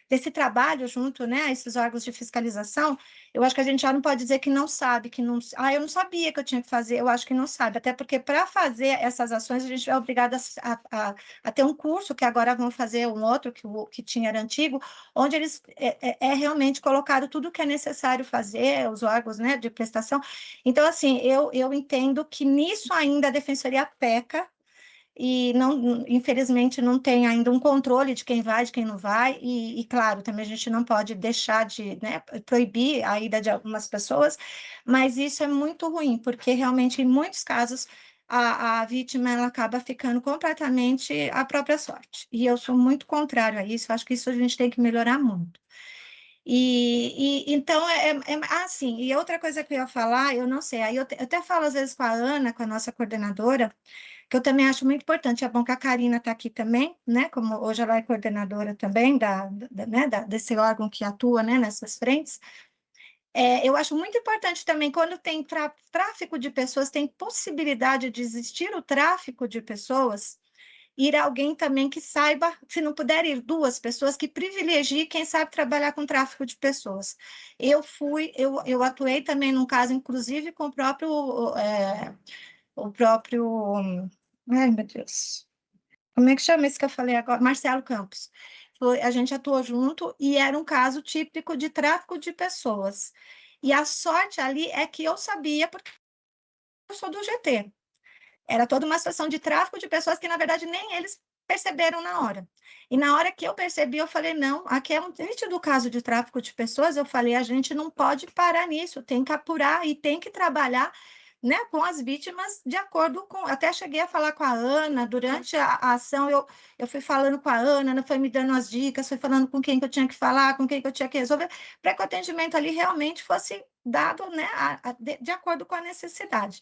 desse trabalho junto, né, a esses órgãos de fiscalização, eu acho que a gente já não pode dizer que não sabe, que não, eu não sabia que eu tinha que fazer, eu acho que não sabe, até porque para fazer essas ações a gente é obrigado a ter um curso, que agora vão fazer um outro, que o que tinha era antigo, onde eles realmente colocado tudo o que é necessário fazer, os órgãos, né, de prestação. Então, assim, eu entendo que nisso ainda a Defensoria peca, e não, infelizmente não tem ainda um controle de quem vai, de quem não vai, e claro, também a gente não pode deixar de, né, proibir a ida de algumas pessoas, mas isso é muito ruim, porque realmente em muitos casos a vítima ela acaba ficando completamente à própria sorte, e eu sou muito contrário a isso, acho que isso a gente tem que melhorar muito. Então, assim, e outra coisa que eu ia falar, eu não sei, aí eu até falo às vezes com a Ana, com a nossa coordenadora, que eu também acho muito importante. É bom que a Karina está aqui também, né? Como hoje ela é coordenadora também né, desse órgão que atua, né, nessas frentes. Eu acho muito importante também, quando tem tráfico de pessoas, tem possibilidade de existir o tráfico de pessoas, ir alguém também que saiba, se não puder ir duas pessoas, que privilegie quem sabe trabalhar com tráfico de pessoas. Eu atuei também num caso, inclusive, com o próprio, ai meu Deus, como é que chama esse que eu falei agora? Marcelo Campos. A gente atuou junto e era um caso típico de tráfico de pessoas. E a sorte ali é que eu sabia, porque eu sou do GT. Era toda uma situação de tráfico de pessoas que, na verdade, nem eles perceberam na hora. E na hora que eu percebi, eu falei, não, aqui é um nítido caso de tráfico de pessoas, eu falei, a gente não pode parar nisso, tem que apurar e tem que trabalhar, né, com as vítimas de acordo com... Até cheguei a falar com a Ana, durante a ação, eu fui falando com a Ana foi me dando as dicas, fui falando com quem que eu tinha que falar, com quem que eu tinha que resolver, para que o atendimento ali realmente fosse dado, né, de acordo com a necessidade.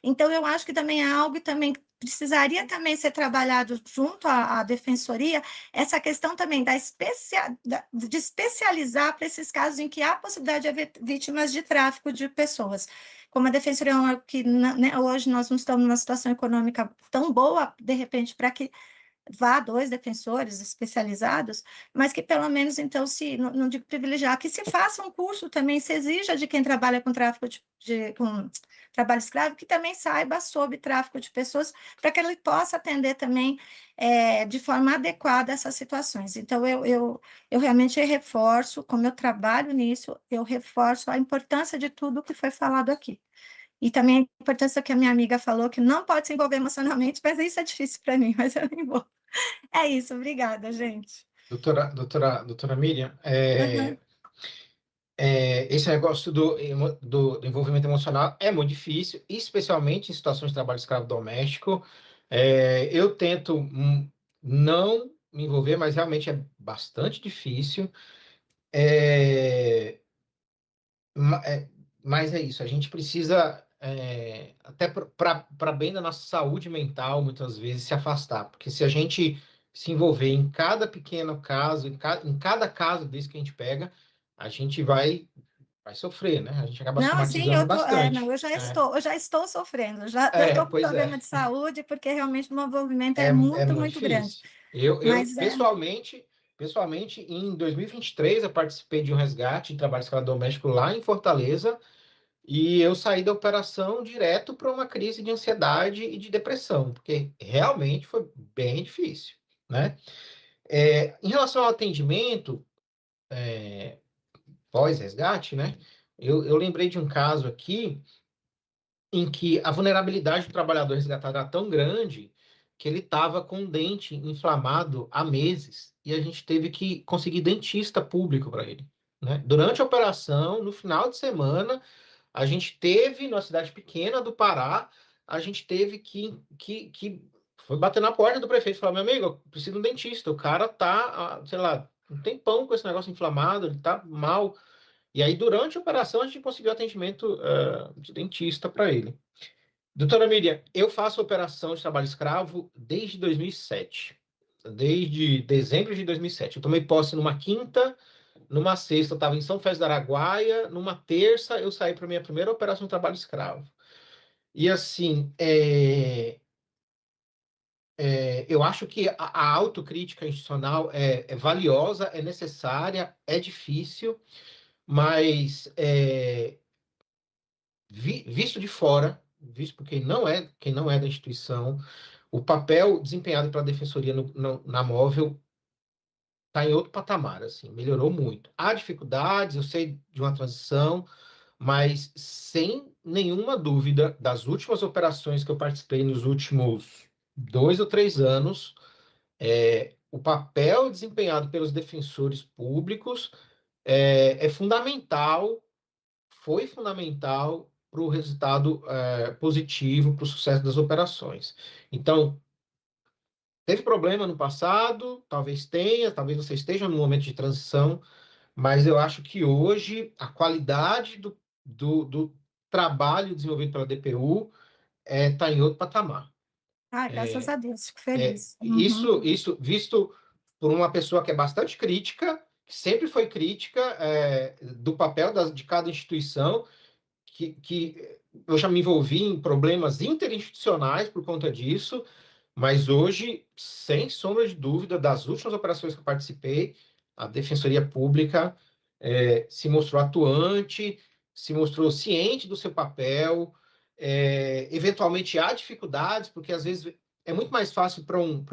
Então, eu acho que também é algo que também precisaria também ser trabalhado junto à defensoria, essa questão também de especializar para esses casos em que há possibilidade de haver vítimas de tráfico de pessoas. Como a defensoria é algo que, né, hoje nós não estamos numa situação econômica tão boa, de repente, para que vá dois defensores especializados, mas que pelo menos, então, não digo privilegiar, que se faça um curso também, se exija de quem trabalha com tráfico com trabalho escravo, que também saiba sobre tráfico de pessoas, para que ele possa atender também de forma adequada essas situações. Então, eu realmente reforço, como eu trabalho nisso, eu reforço a importância de tudo que foi falado aqui. E também a importância que a minha amiga falou, que não pode se envolver emocionalmente, mas isso é difícil para mim, mas eu nem vou. É isso, obrigada, gente. Doutora Miriam, Uhum. esse negócio do envolvimento emocional é muito difícil, especialmente em situações de trabalho escravo doméstico. Eu tento não me envolver, mas realmente é bastante difícil. É, mas é isso, a gente precisa, até para bem da nossa saúde mental, muitas vezes, se afastar, porque se a gente se envolver em cada pequeno caso, em cada caso desse que a gente pega, a gente vai sofrer, né? A gente acaba Não, sim, somatizando não, bastante. eu já estou sofrendo, já estou com Pois problema é, de saúde, porque realmente o meu envolvimento é é muito, muito muito grande. difícil. Eu Mas pessoalmente, em 2023, eu participei de um resgate de trabalho escravo doméstico lá em Fortaleza, e eu saí da operação direto para uma crise de ansiedade e de depressão, porque realmente foi bem difícil, né? Em relação ao atendimento, pós-resgate, né? Eu lembrei de um caso aqui em que a vulnerabilidade do trabalhador resgatado era tão grande que ele estava com o dente inflamado há meses e a gente teve que conseguir dentista público para ele, né? Durante a operação, no final de semana, a gente teve, numa cidade pequena do Pará, a gente teve que foi bater na porta do prefeito e falar, meu amigo, eu preciso de um dentista, o cara tá, sei lá, um tempão com esse negócio inflamado, ele tá mal. E aí, durante a operação, a gente conseguiu atendimento de dentista para ele. Doutora Miriam, eu faço operação de trabalho escravo desde 2007. Desde dezembro de 2007. Eu tomei posse numa quinta, numa sexta eu estava em São Félix do Araguaia, numa terça eu saí para minha primeira operação de trabalho escravo. E assim, eu acho que a autocrítica institucional é valiosa, é necessária, é difícil, mas visto de fora, visto por quem não é da instituição, o papel desempenhado pela Defensoria na Móvel está em outro patamar, assim, melhorou muito. Há dificuldades, eu sei de uma transição, mas sem nenhuma dúvida, das últimas operações que eu participei nos últimos 2 ou 3 anos, o papel desempenhado pelos defensores públicos é fundamental, foi fundamental para o resultado positivo, para o sucesso das operações. Então, teve problema no passado, talvez tenha, talvez você esteja num momento de transição, mas eu acho que hoje a qualidade do trabalho desenvolvido pela DPU está em outro patamar. Ah, graças a Deus, fico É, feliz. isso visto por uma pessoa que é bastante crítica, que sempre foi crítica do papel de cada instituição, que eu já me envolvi em problemas interinstitucionais por conta disso, mas hoje, sem sombra de dúvida, das últimas operações que eu participei, a Defensoria Pública se mostrou atuante, se mostrou ciente do seu papel. Eventualmente há dificuldades, porque às vezes é muito mais fácil para um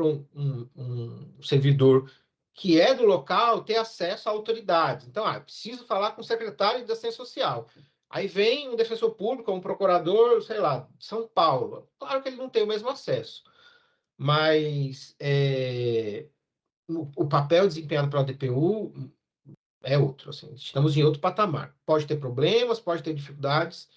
servidor que é do local ter acesso à autoridade. Então, preciso falar com o secretário de Assistência Social. Aí vem um defensor público, um procurador, sei lá, de São Paulo. Claro que ele não tem o mesmo acesso, mas o papel desempenhado pela DPU é outro. Assim, estamos em outro patamar. Pode ter problemas, pode ter dificuldades,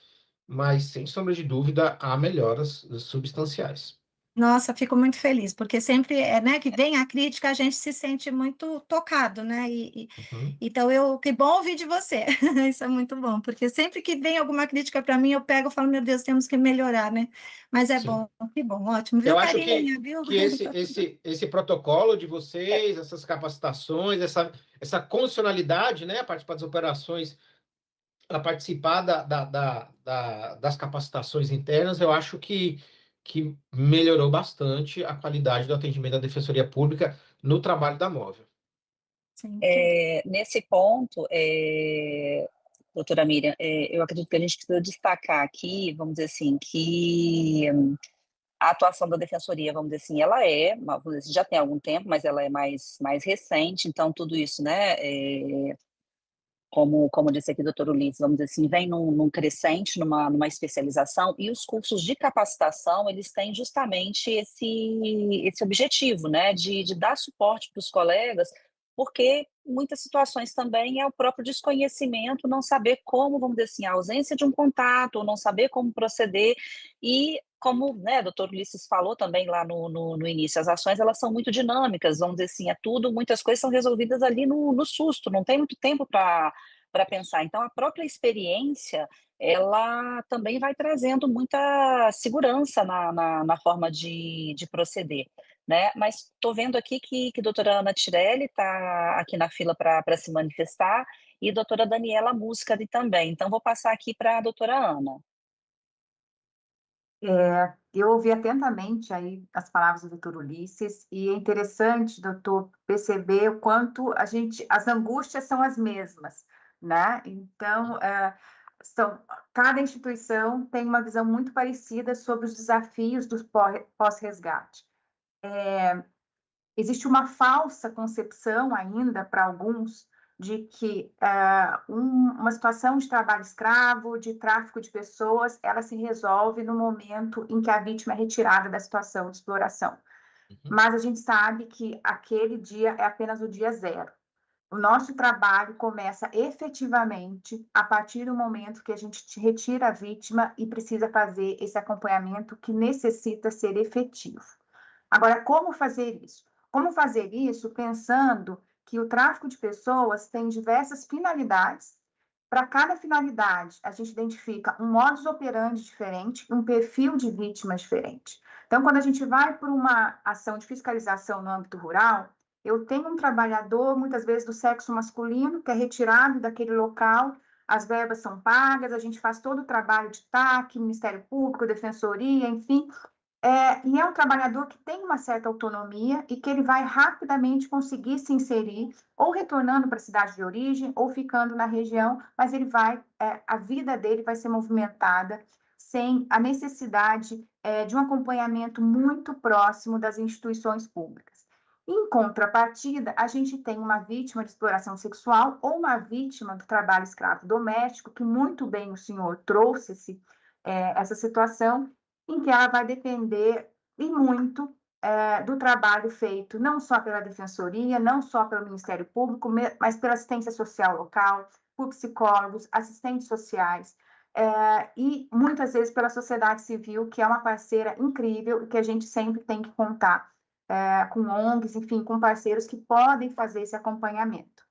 mas, sem sombra de dúvida, há melhoras substanciais. Nossa, fico muito feliz, porque sempre né, que vem a crítica, a gente se sente muito tocado, né? Uhum. Então, que bom ouvir de você. Isso é muito bom, porque sempre que vem alguma crítica para mim, eu pego e falo, meu Deus, temos que melhorar, né? Mas é Sim. bom, que bom, ótimo. Viu, Eu acho que, Carinha? Viu? que esse protocolo de vocês, essas capacitações, essa condicionalidade, né, a participar das operações, a participar das capacitações internas, eu acho que melhorou bastante a qualidade do atendimento da Defensoria Pública no trabalho da Móvel. Sim, Nesse ponto, doutora Miriam, eu acredito que a gente precisa destacar aqui, vamos dizer assim, que a atuação da Defensoria, vamos dizer assim, vamos dizer assim, já tem algum tempo, mas ela é mais recente, então tudo isso, né, como disse aqui o doutor Ulisses, vamos dizer assim, vem num crescente, numa especialização, e os cursos de capacitação, eles têm justamente esse objetivo, né, de dar suporte para os colegas, porque muitas situações também é o próprio desconhecimento, não saber como, vamos dizer assim, a ausência de um contato, ou não saber como proceder, e como, né, o doutor Ulisses falou também lá no início, as ações, elas são muito dinâmicas, vamos dizer assim, muitas coisas são resolvidas ali no susto, não tem muito tempo para pensar. Então, a própria experiência, ela também vai trazendo muita segurança na forma de proceder, né? Mas estou vendo aqui que a doutora Ana Tirelli está aqui na fila para se manifestar, e a doutora Daniela Muscari também. Então, vou passar aqui para a doutora Ana. Eu ouvi atentamente aí as palavras do doutor Ulisses, e é interessante, doutor, perceber o quanto as angústias são as mesmas, né? Então, cada instituição tem uma visão muito parecida sobre os desafios do pós-resgate. Existe uma falsa concepção ainda para alguns de que uma situação de trabalho escravo, de tráfico de pessoas, ela se resolve no momento em que a vítima é retirada da situação de exploração. Mas a gente sabe que aquele dia é apenas o dia zero. O nosso trabalho começa efetivamente a partir do momento que a gente retira a vítima e precisa fazer esse acompanhamento que necessita ser efetivo. Agora, como fazer isso? Como fazer isso pensando que o tráfico de pessoas tem diversas finalidades. Para cada finalidade, a gente identifica um modus operandi diferente, um perfil de vítima diferente. Então, quando a gente vai para uma ação de fiscalização no âmbito rural, eu tenho um trabalhador, muitas vezes do sexo masculino, que é retirado daquele local as verbas são pagas, a gente faz todo o trabalho de TAC, Ministério Público, Defensoria, enfim, e é um trabalhador que tem uma certa autonomia e que ele vai rapidamente conseguir se inserir, ou retornando para a cidade de origem, ou ficando na região, mas ele vai, a vida dele vai ser movimentada sem a necessidade de um acompanhamento muito próximo das instituições públicas. Em contrapartida, a gente tem uma vítima de exploração sexual ou uma vítima do trabalho escravo doméstico, que muito bem o senhor trouxe essa situação, em que ela vai depender e muito do trabalho feito não só pela Defensoria, não só pelo Ministério Público, mas pela assistência social local, por psicólogos, assistentes sociais, e muitas vezes pela sociedade civil, que é uma parceira incrível e que a gente sempre tem que contar com ONGs, enfim, com parceiros que podem fazer esse acompanhamento.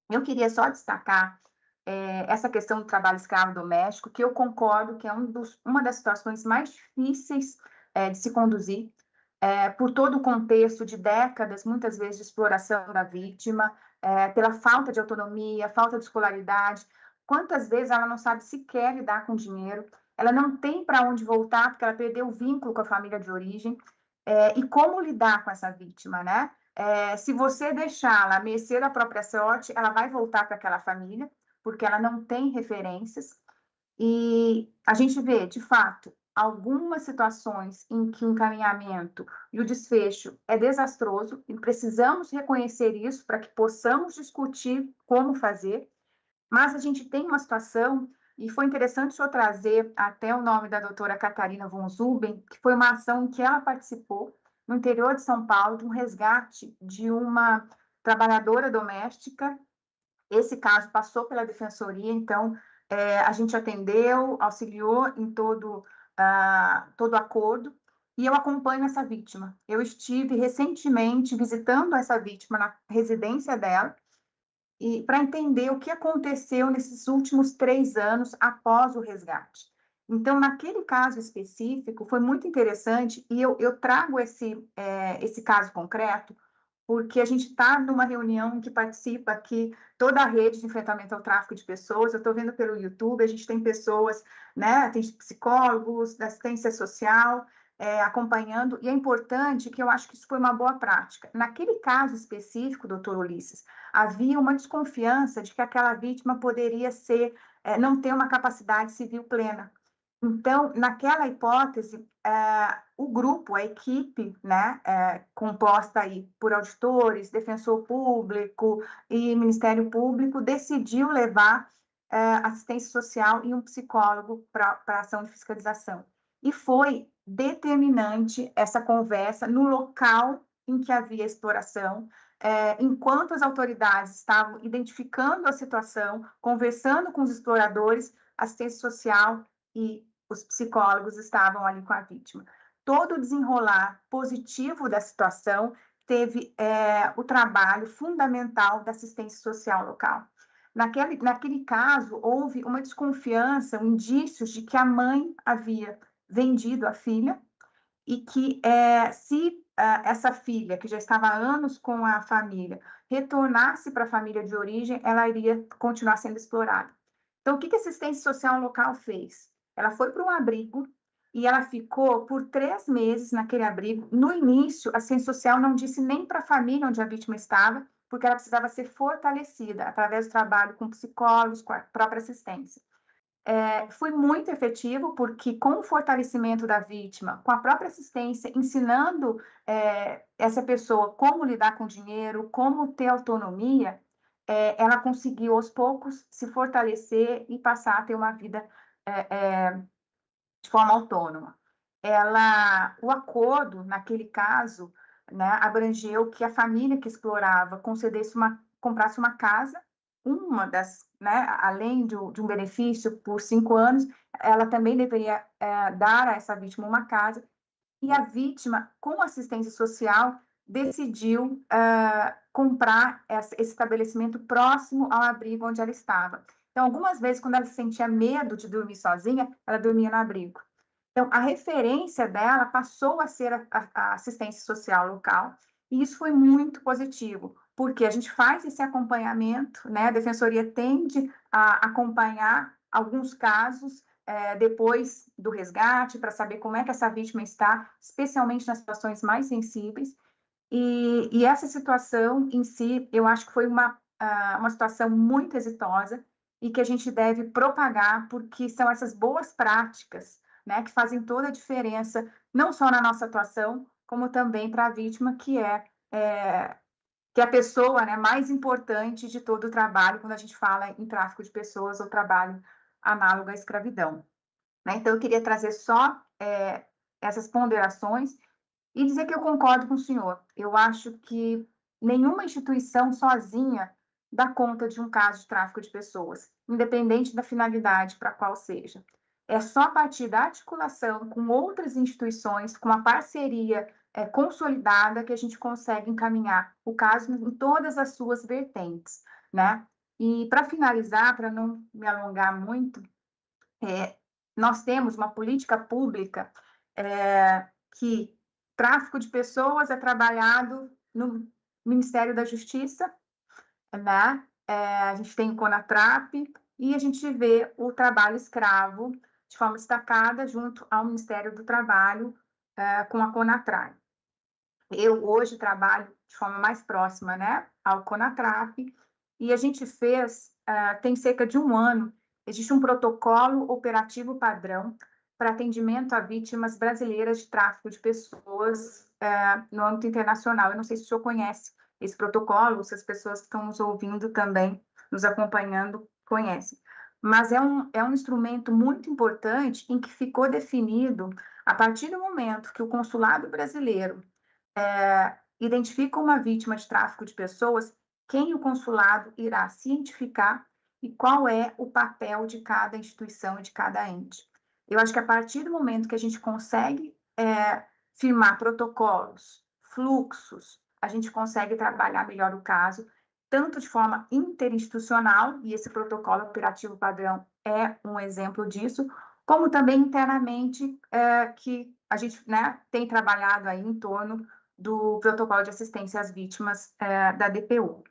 Eu queria só destacar essa questão do trabalho escravo doméstico, que eu concordo que é uma das situações mais difíceis de se conduzir, por todo o contexto de décadas, muitas vezes, de exploração da vítima, pela falta de autonomia, falta de escolaridade. Quantas vezes ela não sabe sequer lidar com dinheiro, ela não tem para onde voltar, porque ela perdeu o vínculo com a família de origem, e como lidar com essa vítima, né? Se você deixá-la à mercê da própria sorte, ela vai voltar para aquela família, porque ela não tem referências, e a gente vê, de fato, algumas situações em que o encaminhamento e o desfecho é desastroso, e precisamos reconhecer isso para que possamos discutir como fazer, mas a gente tem uma situação, e foi interessante o senhor trazer até o nome da doutora Catarina von Zuben, que foi uma ação em que ela participou, no interior de São Paulo, de um resgate de uma trabalhadora doméstica. Esse caso passou pela Defensoria, então a gente atendeu, auxiliou em todo acordo, e eu acompanho essa vítima. Eu estive recentemente visitando essa vítima na residência dela, e para entender o que aconteceu nesses últimos 3 anos após o resgate. Então, naquele caso específico, foi muito interessante, e eu trago esse caso concreto, porque a gente está numa reunião em que participa aqui toda a rede de enfrentamento ao tráfico de pessoas. Eu estou vendo pelo YouTube, a gente tem pessoas, né, tem psicólogos, da assistência social, acompanhando, e é importante, que eu acho que isso foi uma boa prática. Naquele caso específico, doutor Ulisses, havia uma desconfiança de que aquela vítima poderia não ter uma capacidade civil plena. Então, naquela hipótese, o grupo, a equipe, né, composta aí por auditores, defensor público e Ministério Público, decidiu levar assistência social e um psicólogo para a ação de fiscalização. E foi determinante essa conversa no local em que havia exploração, enquanto as autoridades estavam identificando a situação, conversando com os exploradores, assistência social e os psicólogos estavam ali com a vítima. Todo o desenrolar positivo da situação teve o trabalho fundamental da assistência social local. Naquele caso, houve uma desconfiança, indícios de que a mãe havia vendido a filha e que se essa filha, que já estava há anos com a família, retornasse para a família de origem, ela iria continuar sendo explorada. Então, o que a assistência social local fez? Ela foi para um abrigo e ela ficou por 3 meses naquele abrigo. No início, a assistência social não disse nem para a família onde a vítima estava, porque ela precisava ser fortalecida através do trabalho com psicólogos, com a própria assistência. Foi muito efetivo, porque com o fortalecimento da vítima, com a própria assistência, ensinando essa pessoa como lidar com dinheiro, como ter autonomia, ela conseguiu, aos poucos, se fortalecer e passar a ter uma vida de forma autônoma. O acordo, naquele caso, né, abrangeu que a família que explorava comprasse uma casa, né, além de um benefício por 5 anos, ela também deveria dar a essa vítima uma casa, e a vítima, com assistência social, decidiu comprar esse estabelecimento próximo ao abrigo onde ela estava. Então, algumas vezes, quando ela sentia medo de dormir sozinha, ela dormia no abrigo. Então, a referência dela passou a ser a assistência social local, e isso foi muito positivo, porque a gente faz esse acompanhamento, né? A Defensoria tende a acompanhar alguns casos depois do resgate, para saber como é que essa vítima está, especialmente nas situações mais sensíveis. E essa situação em si, eu acho que foi uma situação muito exitosa e que a gente deve propagar, porque são essas boas práticas, né, que fazem toda a diferença, não só na nossa atuação, como também para a vítima, que é a pessoa, né, mais importante de todo o trabalho, quando a gente fala em tráfico de pessoas ou trabalho análogo à escravidão. Né? Então, eu queria trazer só essas ponderações e dizer que eu concordo com o senhor. Eu acho que nenhuma instituição sozinha dá conta de um caso de tráfico de pessoas, independente da finalidade para qual seja. É só a partir da articulação com outras instituições, com a parceria consolidada, que a gente consegue encaminhar o caso em todas as suas vertentes, né? E, para finalizar, para não me alongar muito, nós temos uma política pública que tráfico de pessoas é trabalhado no Ministério da Justiça, né? A gente tem o CONATRAP e a gente vê o trabalho escravo de forma destacada junto ao Ministério do Trabalho com a CONATRAP. Eu hoje trabalho de forma mais próxima, né, ao CONATRAP, e a gente fez, tem cerca de 1 ano, existe um protocolo operativo padrão para atendimento a vítimas brasileiras de tráfico de pessoas no âmbito internacional. Eu não sei se o senhor conhece esse protocolo, se as pessoas que estão nos ouvindo também, nos acompanhando, conhecem. Mas é um instrumento muito importante em que ficou definido, a partir do momento que o consulado brasileiro identifica uma vítima de tráfico de pessoas, quem o consulado irá cientificar e qual é o papel de cada instituição e de cada ente. Eu acho que a partir do momento que a gente consegue firmar protocolos, fluxos, a gente consegue trabalhar melhor o caso, tanto de forma interinstitucional, e esse protocolo operativo padrão é um exemplo disso, como também internamente, que a gente, né, tem trabalhado aí em torno do protocolo de assistência às vítimas da DPU.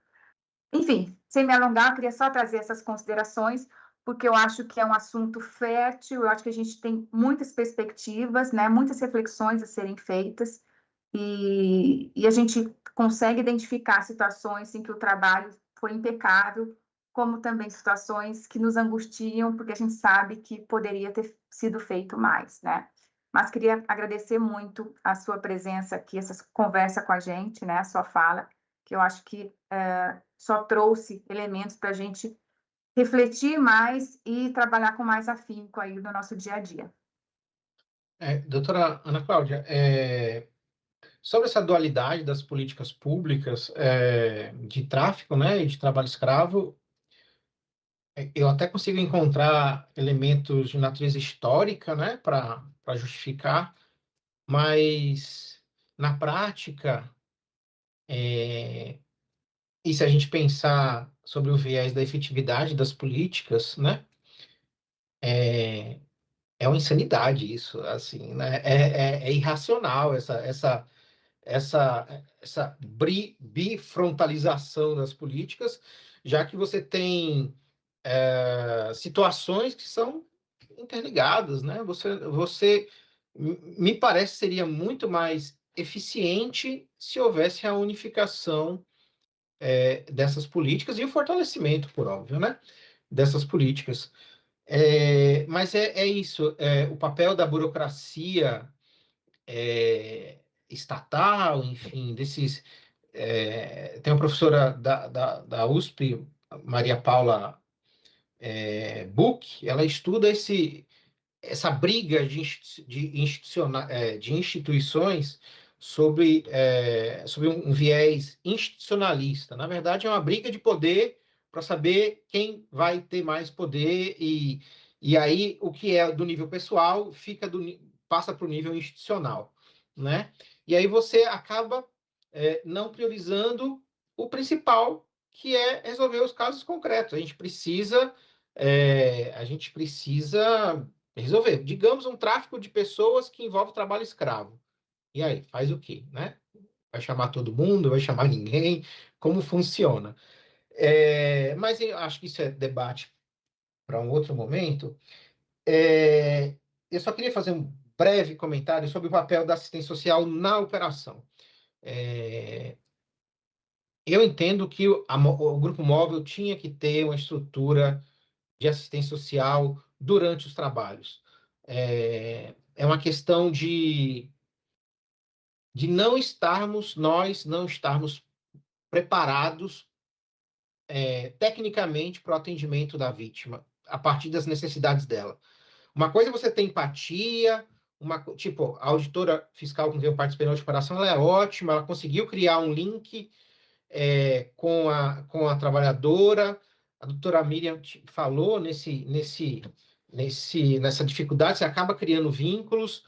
Enfim, sem me alongar, eu queria só trazer essas considerações, porque eu acho que é um assunto fértil, eu acho que a gente tem muitas perspectivas, né, muitas reflexões a serem feitas, e a gente consegue identificar situações em que o trabalho foi impecável, como também situações que nos angustiam, porque a gente sabe que poderia ter sido feito mais, né? Mas queria agradecer muito a sua presença aqui, essa conversa com a gente, né, a sua fala, que eu acho que só trouxe elementos para a gente refletir mais e trabalhar com mais afinco aí no nosso dia a dia. Doutora Ana Cláudia, sobre essa dualidade das políticas públicas de tráfico, né, e de trabalho escravo, eu até consigo encontrar elementos de natureza histórica, né, para justificar, mas na prática, e se a gente pensar sobre o viés da efetividade das políticas, né, é uma insanidade isso, assim, né, é irracional essa bifrontalização das políticas, já que você tem situações que são interligadas, né? Me parece seria muito mais eficiente se houvesse a unificação dessas políticas e o fortalecimento, por óbvio, né? Dessas políticas. Mas é isso, o papel da burocracia estatal, enfim, tem uma professora da USP, Maria Paula Buch, ela estuda essa briga de instituições sobre um viés institucionalista. Na verdade, é uma briga de poder para saber quem vai ter mais poder e aí o que é do nível pessoal passa para o nível institucional, né? E aí você acaba não priorizando o principal, que é resolver os casos concretos. A gente precisa resolver. Digamos um tráfico de pessoas que envolve trabalho escravo. E aí, faz o quê, né? Vai chamar todo mundo? Vai chamar ninguém? Como funciona? Mas eu acho que isso é debate para um outro momento. Eu só queria fazer um breve comentário sobre o papel da assistência social na operação. Eu entendo que o grupo móvel tinha que ter uma estrutura de assistência social durante os trabalhos. É uma questão de nós não estarmos preparados tecnicamente para o atendimento da vítima, a partir das necessidades dela. Uma coisa é você ter empatia, tipo, a auditora fiscal com quem eu participei na última operação, ela é ótima, ela conseguiu criar um link com a trabalhadora. A doutora Miriam falou nessa dificuldade, você acaba criando vínculos,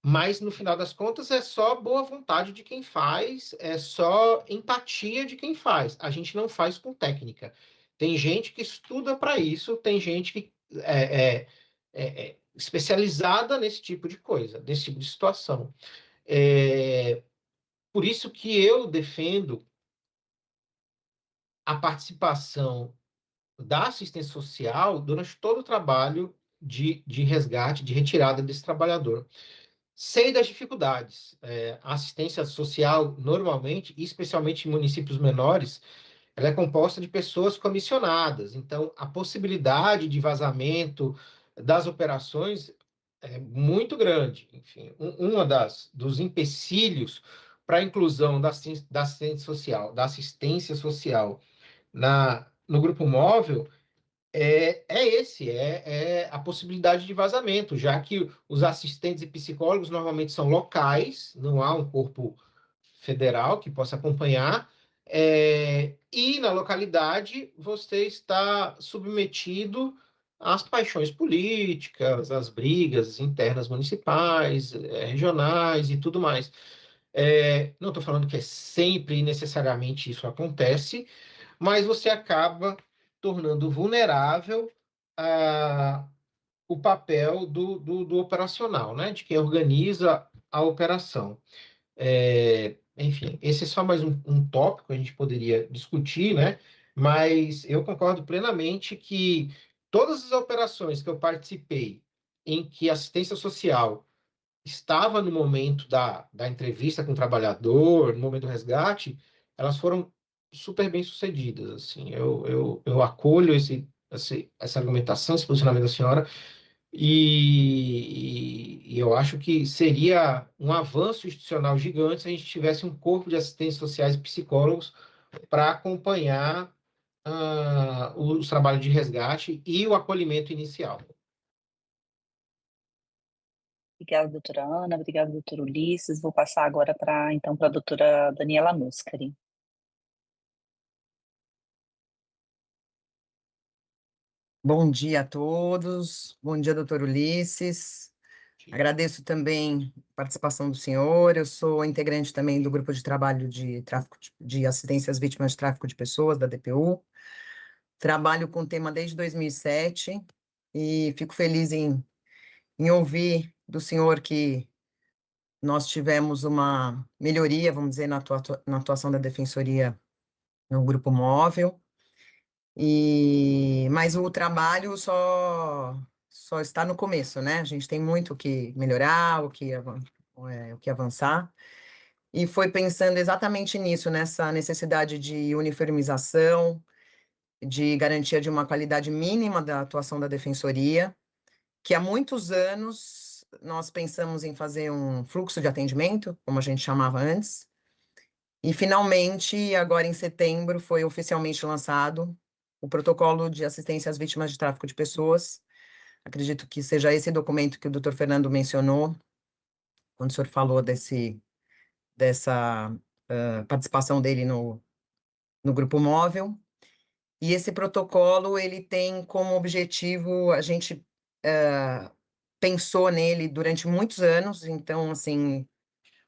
mas no final das contas é só boa vontade de quem faz, é só empatia de quem faz. A gente não faz com técnica. Tem gente que estuda para isso, tem gente que é especializada nesse tipo de coisa, nesse tipo de situação. Por isso que eu defendo a participação da assistência social durante todo o trabalho de resgate, de retirada desse trabalhador. Sei das dificuldades. A assistência social, normalmente, especialmente em municípios menores, ela é composta de pessoas comissionadas. Então, a possibilidade de vazamento das operações é muito grande. Enfim, dos empecilhos para a inclusão da assistência social no grupo móvel é a possibilidade de vazamento, já que os assistentes e psicólogos normalmente são locais, não há um corpo federal que possa acompanhar, e na localidade você está submetido às paixões políticas, às brigas internas municipais, regionais e tudo mais. Não estou falando que é sempre e necessariamente isso acontece, mas você acaba tornando vulnerável o papel do operacional, né? De quem organiza a operação. Enfim, esse é só mais um tópico que a gente poderia discutir, né? Mas eu concordo plenamente que todas as operações que eu participei em que assistência social estava no momento da entrevista com o trabalhador, no momento do resgate, elas foram super bem sucedidas. Assim, eu acolho essa argumentação, esse posicionamento da senhora, e eu acho que seria um avanço institucional gigante se a gente tivesse um corpo de assistentes sociais e psicólogos para acompanhar os trabalhos de resgate e o acolhimento inicial. Obrigada, doutora Ana, obrigada, doutor Ulisses. Vou passar agora para a doutora Daniela Muscari. Bom dia a todos, bom dia, doutor Ulisses. Agradeço também a participação do senhor. Eu sou integrante também do grupo de trabalho de assistência às vítimas de tráfico de pessoas, da DPU. Trabalho com o tema desde 2007 e fico feliz em ouvir do senhor que nós tivemos uma melhoria, vamos dizer, na atuação da Defensoria no grupo móvel. Mas o trabalho só está no começo, né? A gente tem muito o que melhorar, o que avançar. E foi pensando exatamente nisso, nessa necessidade de uniformização, de garantia de uma qualidade mínima da atuação da defensoria, que há muitos anos nós pensamos em fazer um fluxo de atendimento, como a gente chamava antes, e finalmente, agora em setembro, foi oficialmente lançado o protocolo de assistência às vítimas de tráfico de pessoas. Acredito que seja esse documento que o doutor Fernando mencionou, quando o senhor falou dessa participação dele no grupo móvel. E esse protocolo, ele tem como objetivo, a gente pensou nele durante muitos anos, então, assim,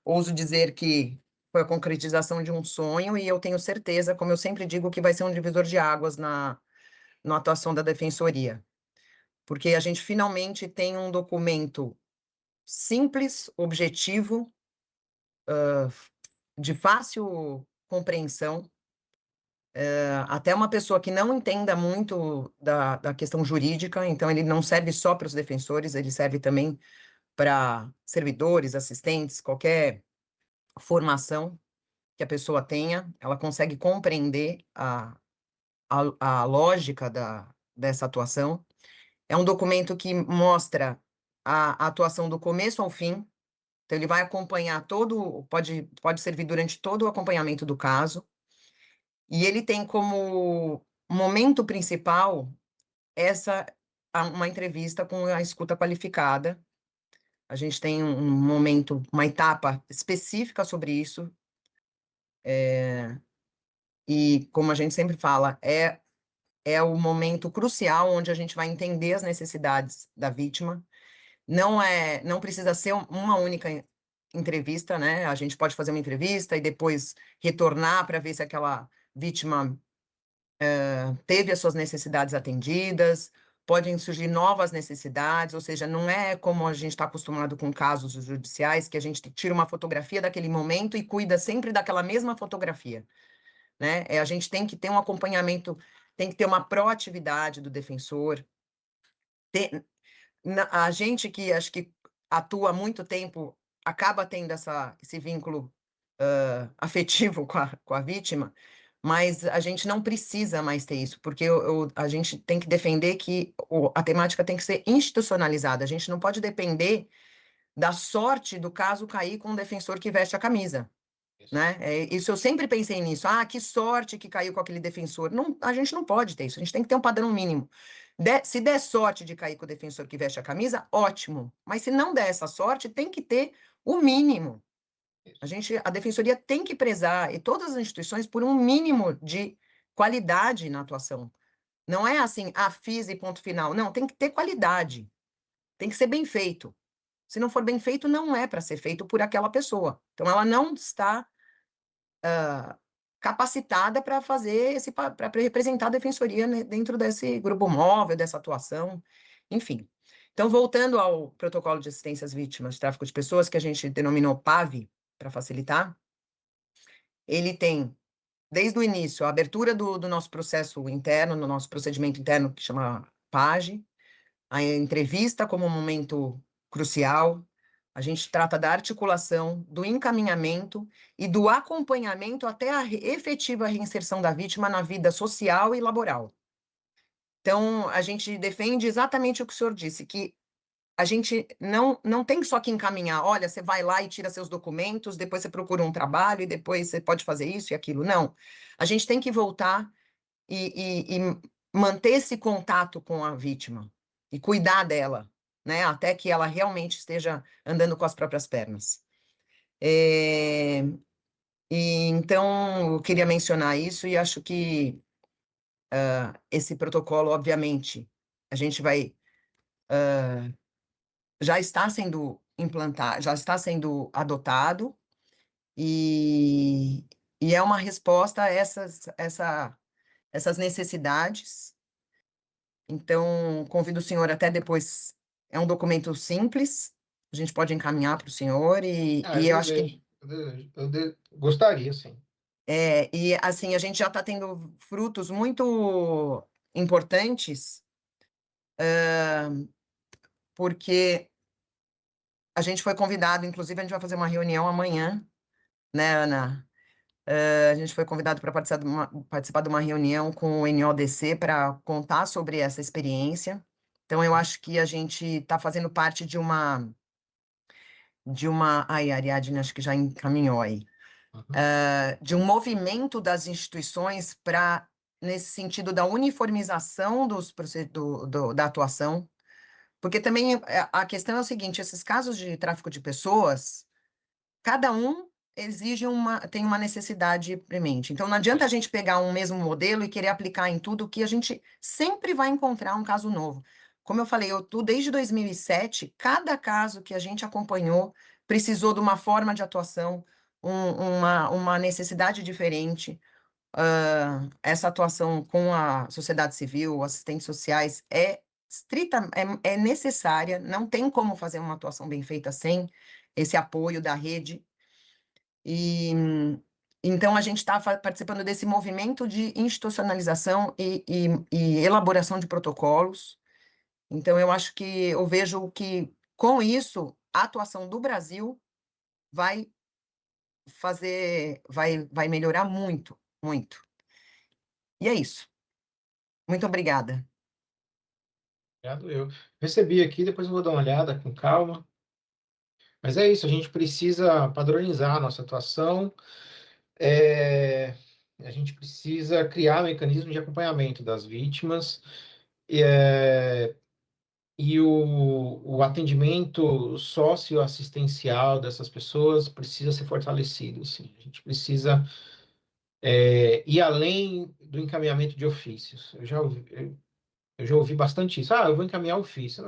ouso dizer que foi a concretização de um sonho, e eu tenho certeza, como eu sempre digo, que vai ser um divisor de águas na atuação da Defensoria. Porque a gente finalmente tem um documento simples, objetivo, de fácil compreensão, até uma pessoa que não entenda muito da questão jurídica, então ele não serve só para os defensores, ele serve também para servidores, assistentes, qualquer formação que a pessoa tenha, ela consegue compreender a lógica dessa atuação. É um documento que mostra a atuação do começo ao fim, então ele vai acompanhar pode servir durante todo o acompanhamento do caso, e ele tem como momento principal uma entrevista com a escuta qualificada. A gente tem um momento, uma etapa específica sobre isso, e como a gente sempre fala, é o momento crucial onde a gente vai entender as necessidades da vítima. Não precisa ser uma única entrevista, né? A gente pode fazer uma entrevista e depois retornar para ver se aquela vítima teve as suas necessidades atendidas, podem surgir novas necessidades, ou seja, não é como a gente está acostumado com casos judiciais, que a gente tira uma fotografia daquele momento e cuida sempre daquela mesma fotografia, né? A gente tem que ter um acompanhamento, tem que ter uma proatividade do defensor. A gente que acho que atua há muito tempo acaba tendo esse vínculo afetivo com a vítima, mas a gente não precisa mais ter isso, porque a gente tem que defender que a temática tem que ser institucionalizada. A gente não pode depender da sorte do caso cair com um defensor que veste a camisa, né? Isso eu sempre pensei nisso. Ah, que sorte que caiu com aquele defensor. Não, a gente não pode ter isso. A gente tem que ter um padrão mínimo. Se der sorte de cair com o defensor que veste a camisa, ótimo. Mas se não der essa sorte, tem que ter o mínimo. A defensoria tem que prezar, e todas as instituições, por um mínimo de qualidade na atuação. Não é assim, fiz e ponto final. Não, tem que ter qualidade. Tem que ser bem feito. Se não for bem feito, não é para ser feito por aquela pessoa. Então, ela não está capacitada para para representar a defensoria, né, dentro desse grupo móvel, dessa atuação, enfim. Então, voltando ao protocolo de assistência às vítimas de tráfico de pessoas, que a gente denominou PAV, para facilitar, ele tem, desde o início, a abertura do nosso processo interno, no nosso procedimento interno, que chama PAGE, a entrevista como um momento crucial. A gente trata da articulação, do encaminhamento e do acompanhamento até a efetiva reinserção da vítima na vida social e laboral. Então, a gente defende exatamente o que o senhor disse, que a gente não tem só que encaminhar, olha, você vai lá e tira seus documentos, depois você procura um trabalho e depois você pode fazer isso e aquilo. Não. A gente tem que voltar e manter esse contato com a vítima e cuidar dela, né, até que ela realmente esteja andando com as próprias pernas. Então, eu queria mencionar isso e acho que esse protocolo, obviamente, a gente vai... já está sendo implantado, já está sendo adotado e é uma resposta a essas necessidades. Então, convido o senhor até depois. É um documento simples, a gente pode encaminhar para o senhor e eu acho que... Gostaria, sim. E assim, a gente já está tendo frutos muito importantes, porque a gente foi convidado, inclusive a gente vai fazer uma reunião amanhã, né, Ana? A gente foi convidado para participar de uma reunião com o NODC para contar sobre essa experiência. Então, eu acho que a gente está fazendo parte de uma... Ai, a Ariadne, acho que já encaminhou aí. De um movimento das instituições nesse sentido da uniformização da atuação, porque também a questão é o seguinte, esses casos de tráfico de pessoas, cada um tem uma necessidade premente. Então, não adianta a gente pegar um mesmo modelo e querer aplicar em tudo, que a gente sempre vai encontrar um caso novo. Como eu falei, desde 2007, cada caso que a gente acompanhou precisou de uma forma de atuação, uma necessidade diferente. Essa atuação com a sociedade civil, assistentes sociais, é necessária, não tem como fazer uma atuação bem feita sem esse apoio da rede. E então a gente está participando desse movimento de institucionalização e elaboração de protocolos. Então eu vejo que com isso a atuação do Brasil vai vai melhorar muito, muito. E é isso. Muito obrigada. Obrigado, eu. Recebi aqui, depois eu vou dar uma olhada com calma. Mas é isso, a gente precisa padronizar a nossa atuação, a gente precisa criar mecanismos de acompanhamento das vítimas, e o atendimento socioassistencial dessas pessoas precisa ser fortalecido, assim. A gente precisa ir além do encaminhamento de ofícios. Eu já ouvi bastante isso. Ah, eu vou encaminhar ofício.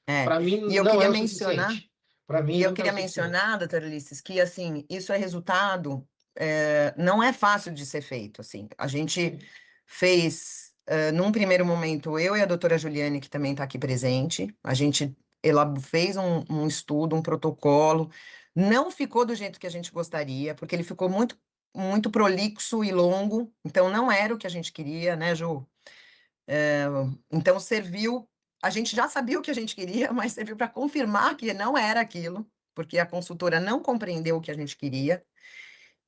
Para mim, E eu não é queria o mencionar, suficiente. Para mim, nunca é o suficiente. doutora Ulisses, que assim, isso é resultado, não é fácil de ser feito, assim. A gente fez, num primeiro momento, eu e a doutora Juliane, que também está aqui presente, a gente fez um estudo, um protocolo, não ficou do jeito que a gente gostaria, porque ele ficou muito, muito prolixo e longo, então não era o que a gente queria, né, Ju? Então serviu, a gente já sabia o que a gente queria, mas serviu para confirmar que não era aquilo, porque a consultora não compreendeu o que a gente queria.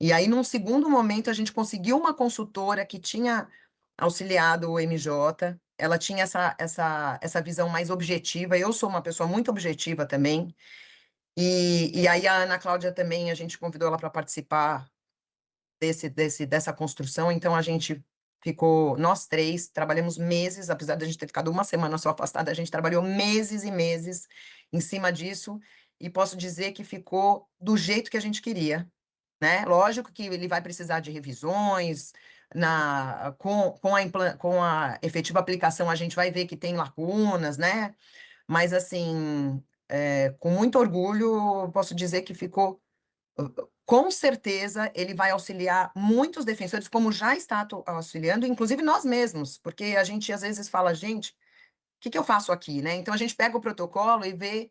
E aí, num segundo momento, a gente conseguiu uma consultora que tinha auxiliado o MJ, ela tinha essa visão mais objetiva. Eu sou uma pessoa muito objetiva também. E aí a Ana Cláudia também, a gente convidou ela para participar dessa construção, então a gente ficou, nós três, trabalhamos meses, apesar de a gente ter ficado uma semana só afastada, a gente trabalhou meses e meses em cima disso, e posso dizer que ficou do jeito que a gente queria, né? Lógico que ele vai precisar de revisões, com a efetiva aplicação a gente vai ver que tem lacunas, né? Mas assim, com muito orgulho, posso dizer que ficou com certeza ele vai auxiliar muitos defensores, como já está auxiliando, inclusive nós mesmos, porque a gente às vezes fala, gente, o que eu faço aqui, né? Então a gente pega o protocolo e vê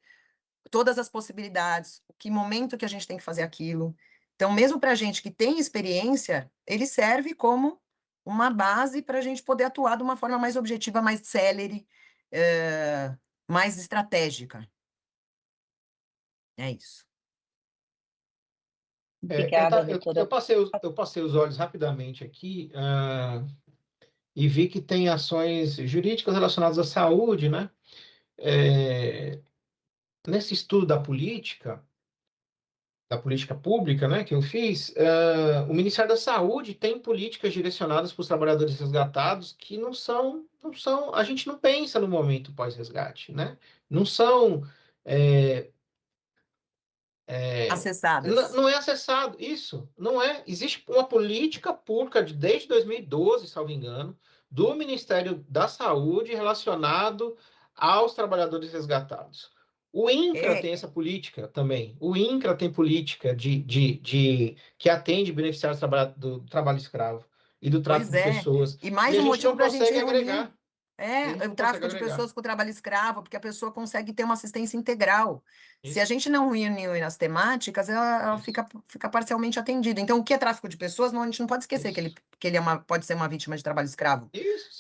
todas as possibilidades, que momento que a gente tem que fazer aquilo. Então, mesmo para a gente que tem experiência, ele serve como uma base para a gente poder atuar de uma forma mais objetiva, mais célere, mais estratégica. É isso. Obrigada, doutora. Eu passei os olhos rapidamente aqui, e vi que tem ações jurídicas relacionadas à saúde, né? Nesse estudo da política pública, né, que eu fiz, o Ministério da Saúde tem políticas direcionadas para os trabalhadores resgatados que a gente não pensa no momento pós-resgate, né? Não são Acessadas. Não é acessado, isso, não é. Existe uma política pública desde 2012, salvo engano, do Ministério da Saúde relacionado aos trabalhadores resgatados. O INCRA tem essa política também. O INCRA tem política que atende beneficiários do trabalho escravo e do tráfico de pessoas. E mais E a um gente motivo não para a gente consegue reunir. agregar. O tráfico de pessoas com o trabalho escravo, porque a pessoa consegue ter uma assistência integral. Se a gente não unir as temáticas, ela fica parcialmente atendida. Então, o que é tráfico de pessoas? Não, a gente não pode esquecer que ele pode ser uma vítima de trabalho escravo.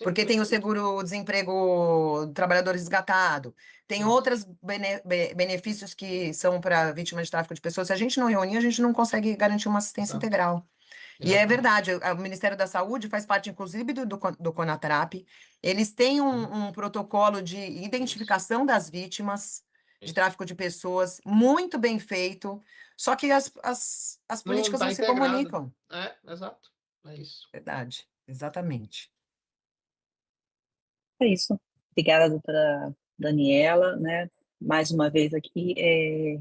Porque tem o seguro-desemprego do trabalhador resgatado, tem outros benefícios que são para vítimas de tráfico de pessoas. Se a gente não reunir, a gente não consegue garantir uma assistência integral. E é verdade, o Ministério da Saúde faz parte, inclusive, do CONATRAP. Eles têm um protocolo de identificação das vítimas de tráfico de pessoas, muito bem feito, só que as políticas não se comunicam. Exato, é isso. Verdade, exatamente. É isso. Obrigada, doutora Daniela, né? Mais uma vez aqui,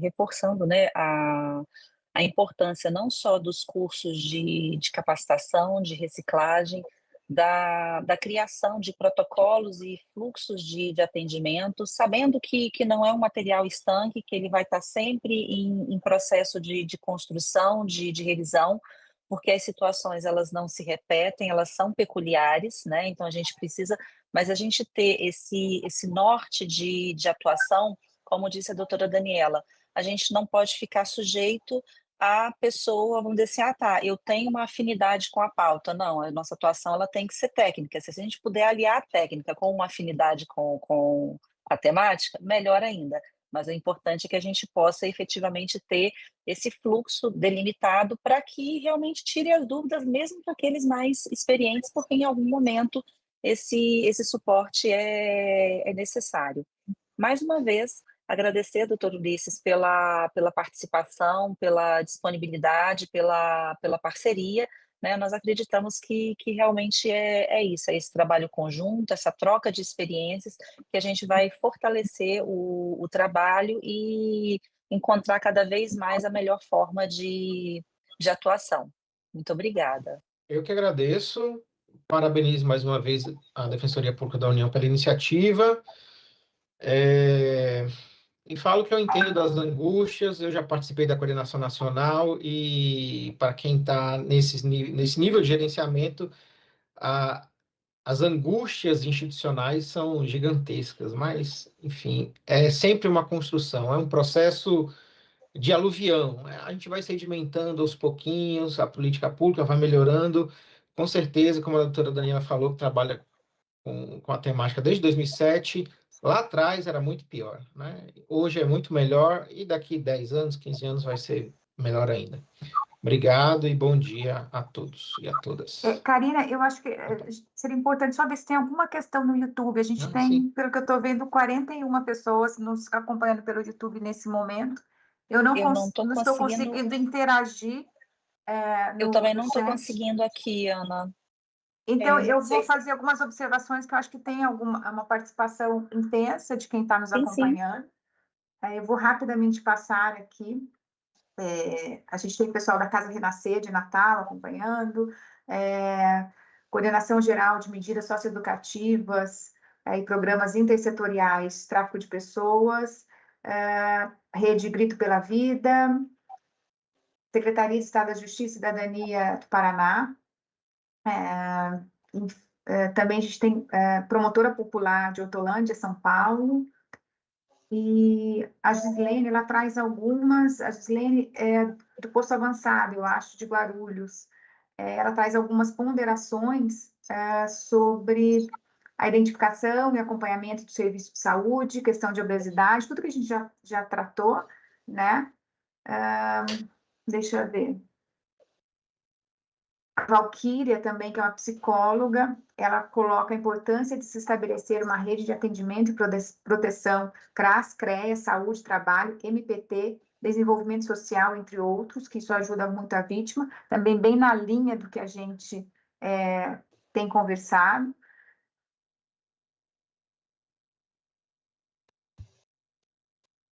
reforçando, né, a importância não só dos cursos de capacitação, de reciclagem, da criação de protocolos e fluxos de atendimento, sabendo que não é um material estanque, que ele vai estar sempre em processo de construção, de revisão, porque as situações elas não se repetem, elas são peculiares, né? Então a gente precisa, mas a gente ter esse norte de atuação, como disse a doutora Daniela, a gente não pode ficar sujeito a pessoa, vamos dizer assim, ah, tá, eu tenho uma afinidade com a pauta. Não, a nossa atuação ela tem que ser técnica. Se a gente puder aliar a técnica com uma afinidade com a temática, melhor ainda. Mas o importante é que a gente possa efetivamente ter esse fluxo delimitado para que realmente tire as dúvidas, mesmo para aqueles mais experientes, porque em algum momento esse suporte é necessário. Mais uma vez, agradecer, doutor Ulisses, pela participação, pela disponibilidade, pela parceria, né? Nós acreditamos que realmente é isso, é esse trabalho conjunto, essa troca de experiências, que a gente vai fortalecer o trabalho e encontrar cada vez mais a melhor forma de atuação. Muito obrigada. Eu que agradeço, parabenizo mais uma vez a Defensoria Pública da União pela iniciativa. E falo que eu entendo das angústias, eu já participei da coordenação nacional e para quem está nesse nível de gerenciamento, as angústias institucionais são gigantescas, mas, enfim, é sempre uma construção, é um processo de aluvião, né? A gente vai sedimentando aos pouquinhos, a política pública vai melhorando, com certeza, como a doutora Daniela falou, que trabalha com a temática desde 2007, lá atrás era muito pior, né? Hoje é muito melhor e daqui 10 anos, 15 anos vai ser melhor ainda. Obrigado e bom dia a todos e a todas. Karina, eu acho que seria importante só ver se tem alguma questão no YouTube. A gente tem, Sim. pelo que eu estou vendo, 41 pessoas nos acompanhando pelo YouTube nesse momento. Eu não estou conseguindo interagir Eu também não no estou chat. conseguindo aqui, Ana. Então, eu vou fazer algumas observações que eu acho que tem uma participação intensa de quem está nos acompanhando. Eu vou rapidamente passar aqui. A gente tem o pessoal da Casa Renascer de Natal acompanhando, Coordenação Geral de Medidas Socioeducativas e Programas Intersetoriais, Tráfico de Pessoas, Rede Grito pela Vida, Secretaria de Estado da Justiça e Cidadania do Paraná, também a gente tem Promotora Popular de Hortolândia, São Paulo, e a Gislene, ela traz algumas, a Gislene é do Posto Avançado, eu acho, de Guarulhos, ela traz algumas ponderações sobre a identificação e acompanhamento do serviço de saúde, questão de obesidade, tudo que a gente já tratou, né? Deixa eu ver. A Valquíria também, que é uma psicóloga, ela coloca a importância de se estabelecer uma rede de atendimento e proteção CRAS, CREA, Saúde, Trabalho, MPT, Desenvolvimento Social, entre outros, que isso ajuda muito a vítima, também bem na linha do que a gente tem conversado.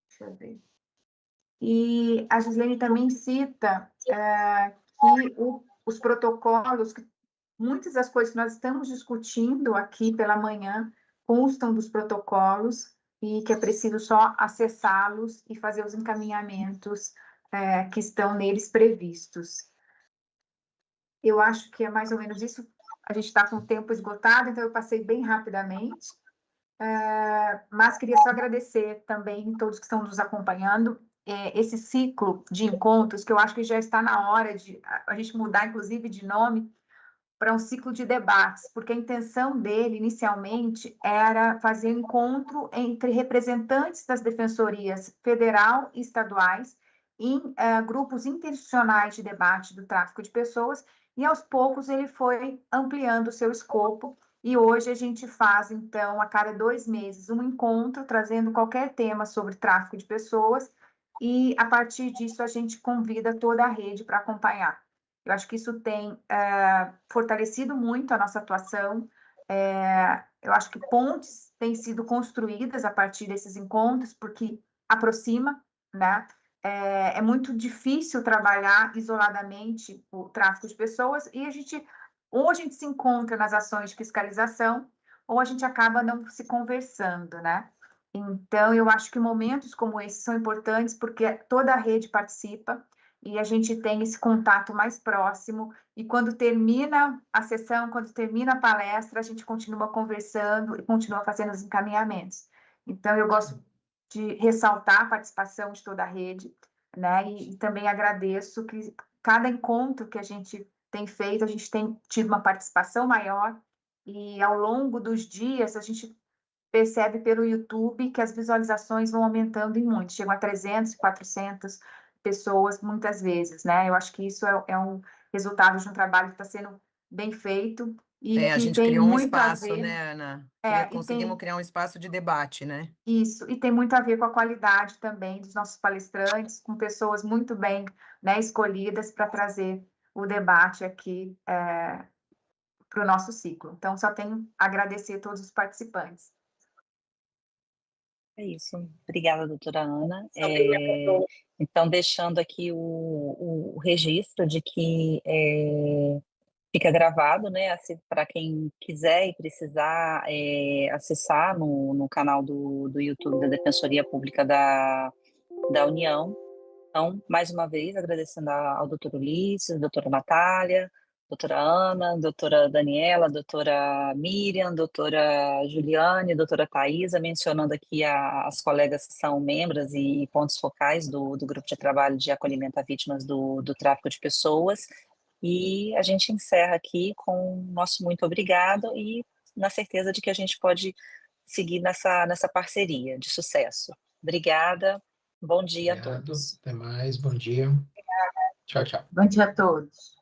Deixa eu ver. E a Gislene também cita que os protocolos, muitas das coisas que nós estamos discutindo aqui pela manhã constam dos protocolos e que é preciso só acessá-los e fazer os encaminhamentos que estão neles previstos. Eu acho que é mais ou menos isso. A gente está com o tempo esgotado, então eu passei bem rapidamente. Mas queria só agradecer também a todos que estão nos acompanhando. Esse ciclo de encontros, que eu acho que já está na hora de a gente mudar, inclusive, de nome, para um ciclo de debates, porque a intenção dele, inicialmente, era fazer encontro entre representantes das defensorias federal e estaduais em grupos interinstitucionais de debate do tráfico de pessoas, e aos poucos ele foi ampliando o seu escopo, e hoje a gente faz, então, a cada 2 meses, um encontro, trazendo qualquer tema sobre tráfico de pessoas, e a partir disso a gente convida toda a rede para acompanhar. Eu acho que isso tem fortalecido muito a nossa atuação. Eu acho que pontes têm sido construídas a partir desses encontros, porque aproxima, né? É muito difícil trabalhar isoladamente o tráfico de pessoas e ou a gente se encontra nas ações de fiscalização ou a gente acaba não se conversando, né? Então, eu acho que momentos como esses são importantes porque toda a rede participa e a gente tem esse contato mais próximo, e quando termina a sessão, quando termina a palestra, a gente continua conversando e continua fazendo os encaminhamentos. Então, eu gosto de ressaltar a participação de toda a rede, né? E também agradeço que cada encontro que a gente tem feito, a gente tem tido uma participação maior, e ao longo dos dias a gente percebe pelo YouTube que as visualizações vão aumentando em muito, chegam a 300, 400 pessoas muitas vezes, né? Eu acho que isso é um resultado de um trabalho que está sendo bem feito e A que gente tem criou um muito a espaço, ver, né, Ana? e Conseguimos criar um espaço de debate, né? isso, e tem muito a ver com a qualidade também dos nossos palestrantes, com pessoas muito bem, né, escolhidas para trazer o debate aqui para o nosso ciclo. Então, só tenho a agradecer a todos os participantes. É isso. Obrigada, doutora Ana. Obrigada. Então, deixando aqui o registro de que fica gravado, né, para quem quiser e precisar acessar no canal do YouTube da Defensoria Pública da União. Então, mais uma vez, agradecendo ao doutor Ulisses, doutora Natália, doutora Ana, doutora Daniela, doutora Miriam, doutora Juliane, doutora Thaisa, mencionando aqui as colegas que são membros e pontos focais do Grupo de Trabalho de Acolhimento a Vítimas do Tráfico de Pessoas. E a gente encerra aqui com o nosso muito obrigado e na certeza de que a gente pode seguir nessa parceria de sucesso. Obrigada. Bom dia a Obrigado. todos. Até mais. Bom dia. Tchau, tchau. Bom dia a todos.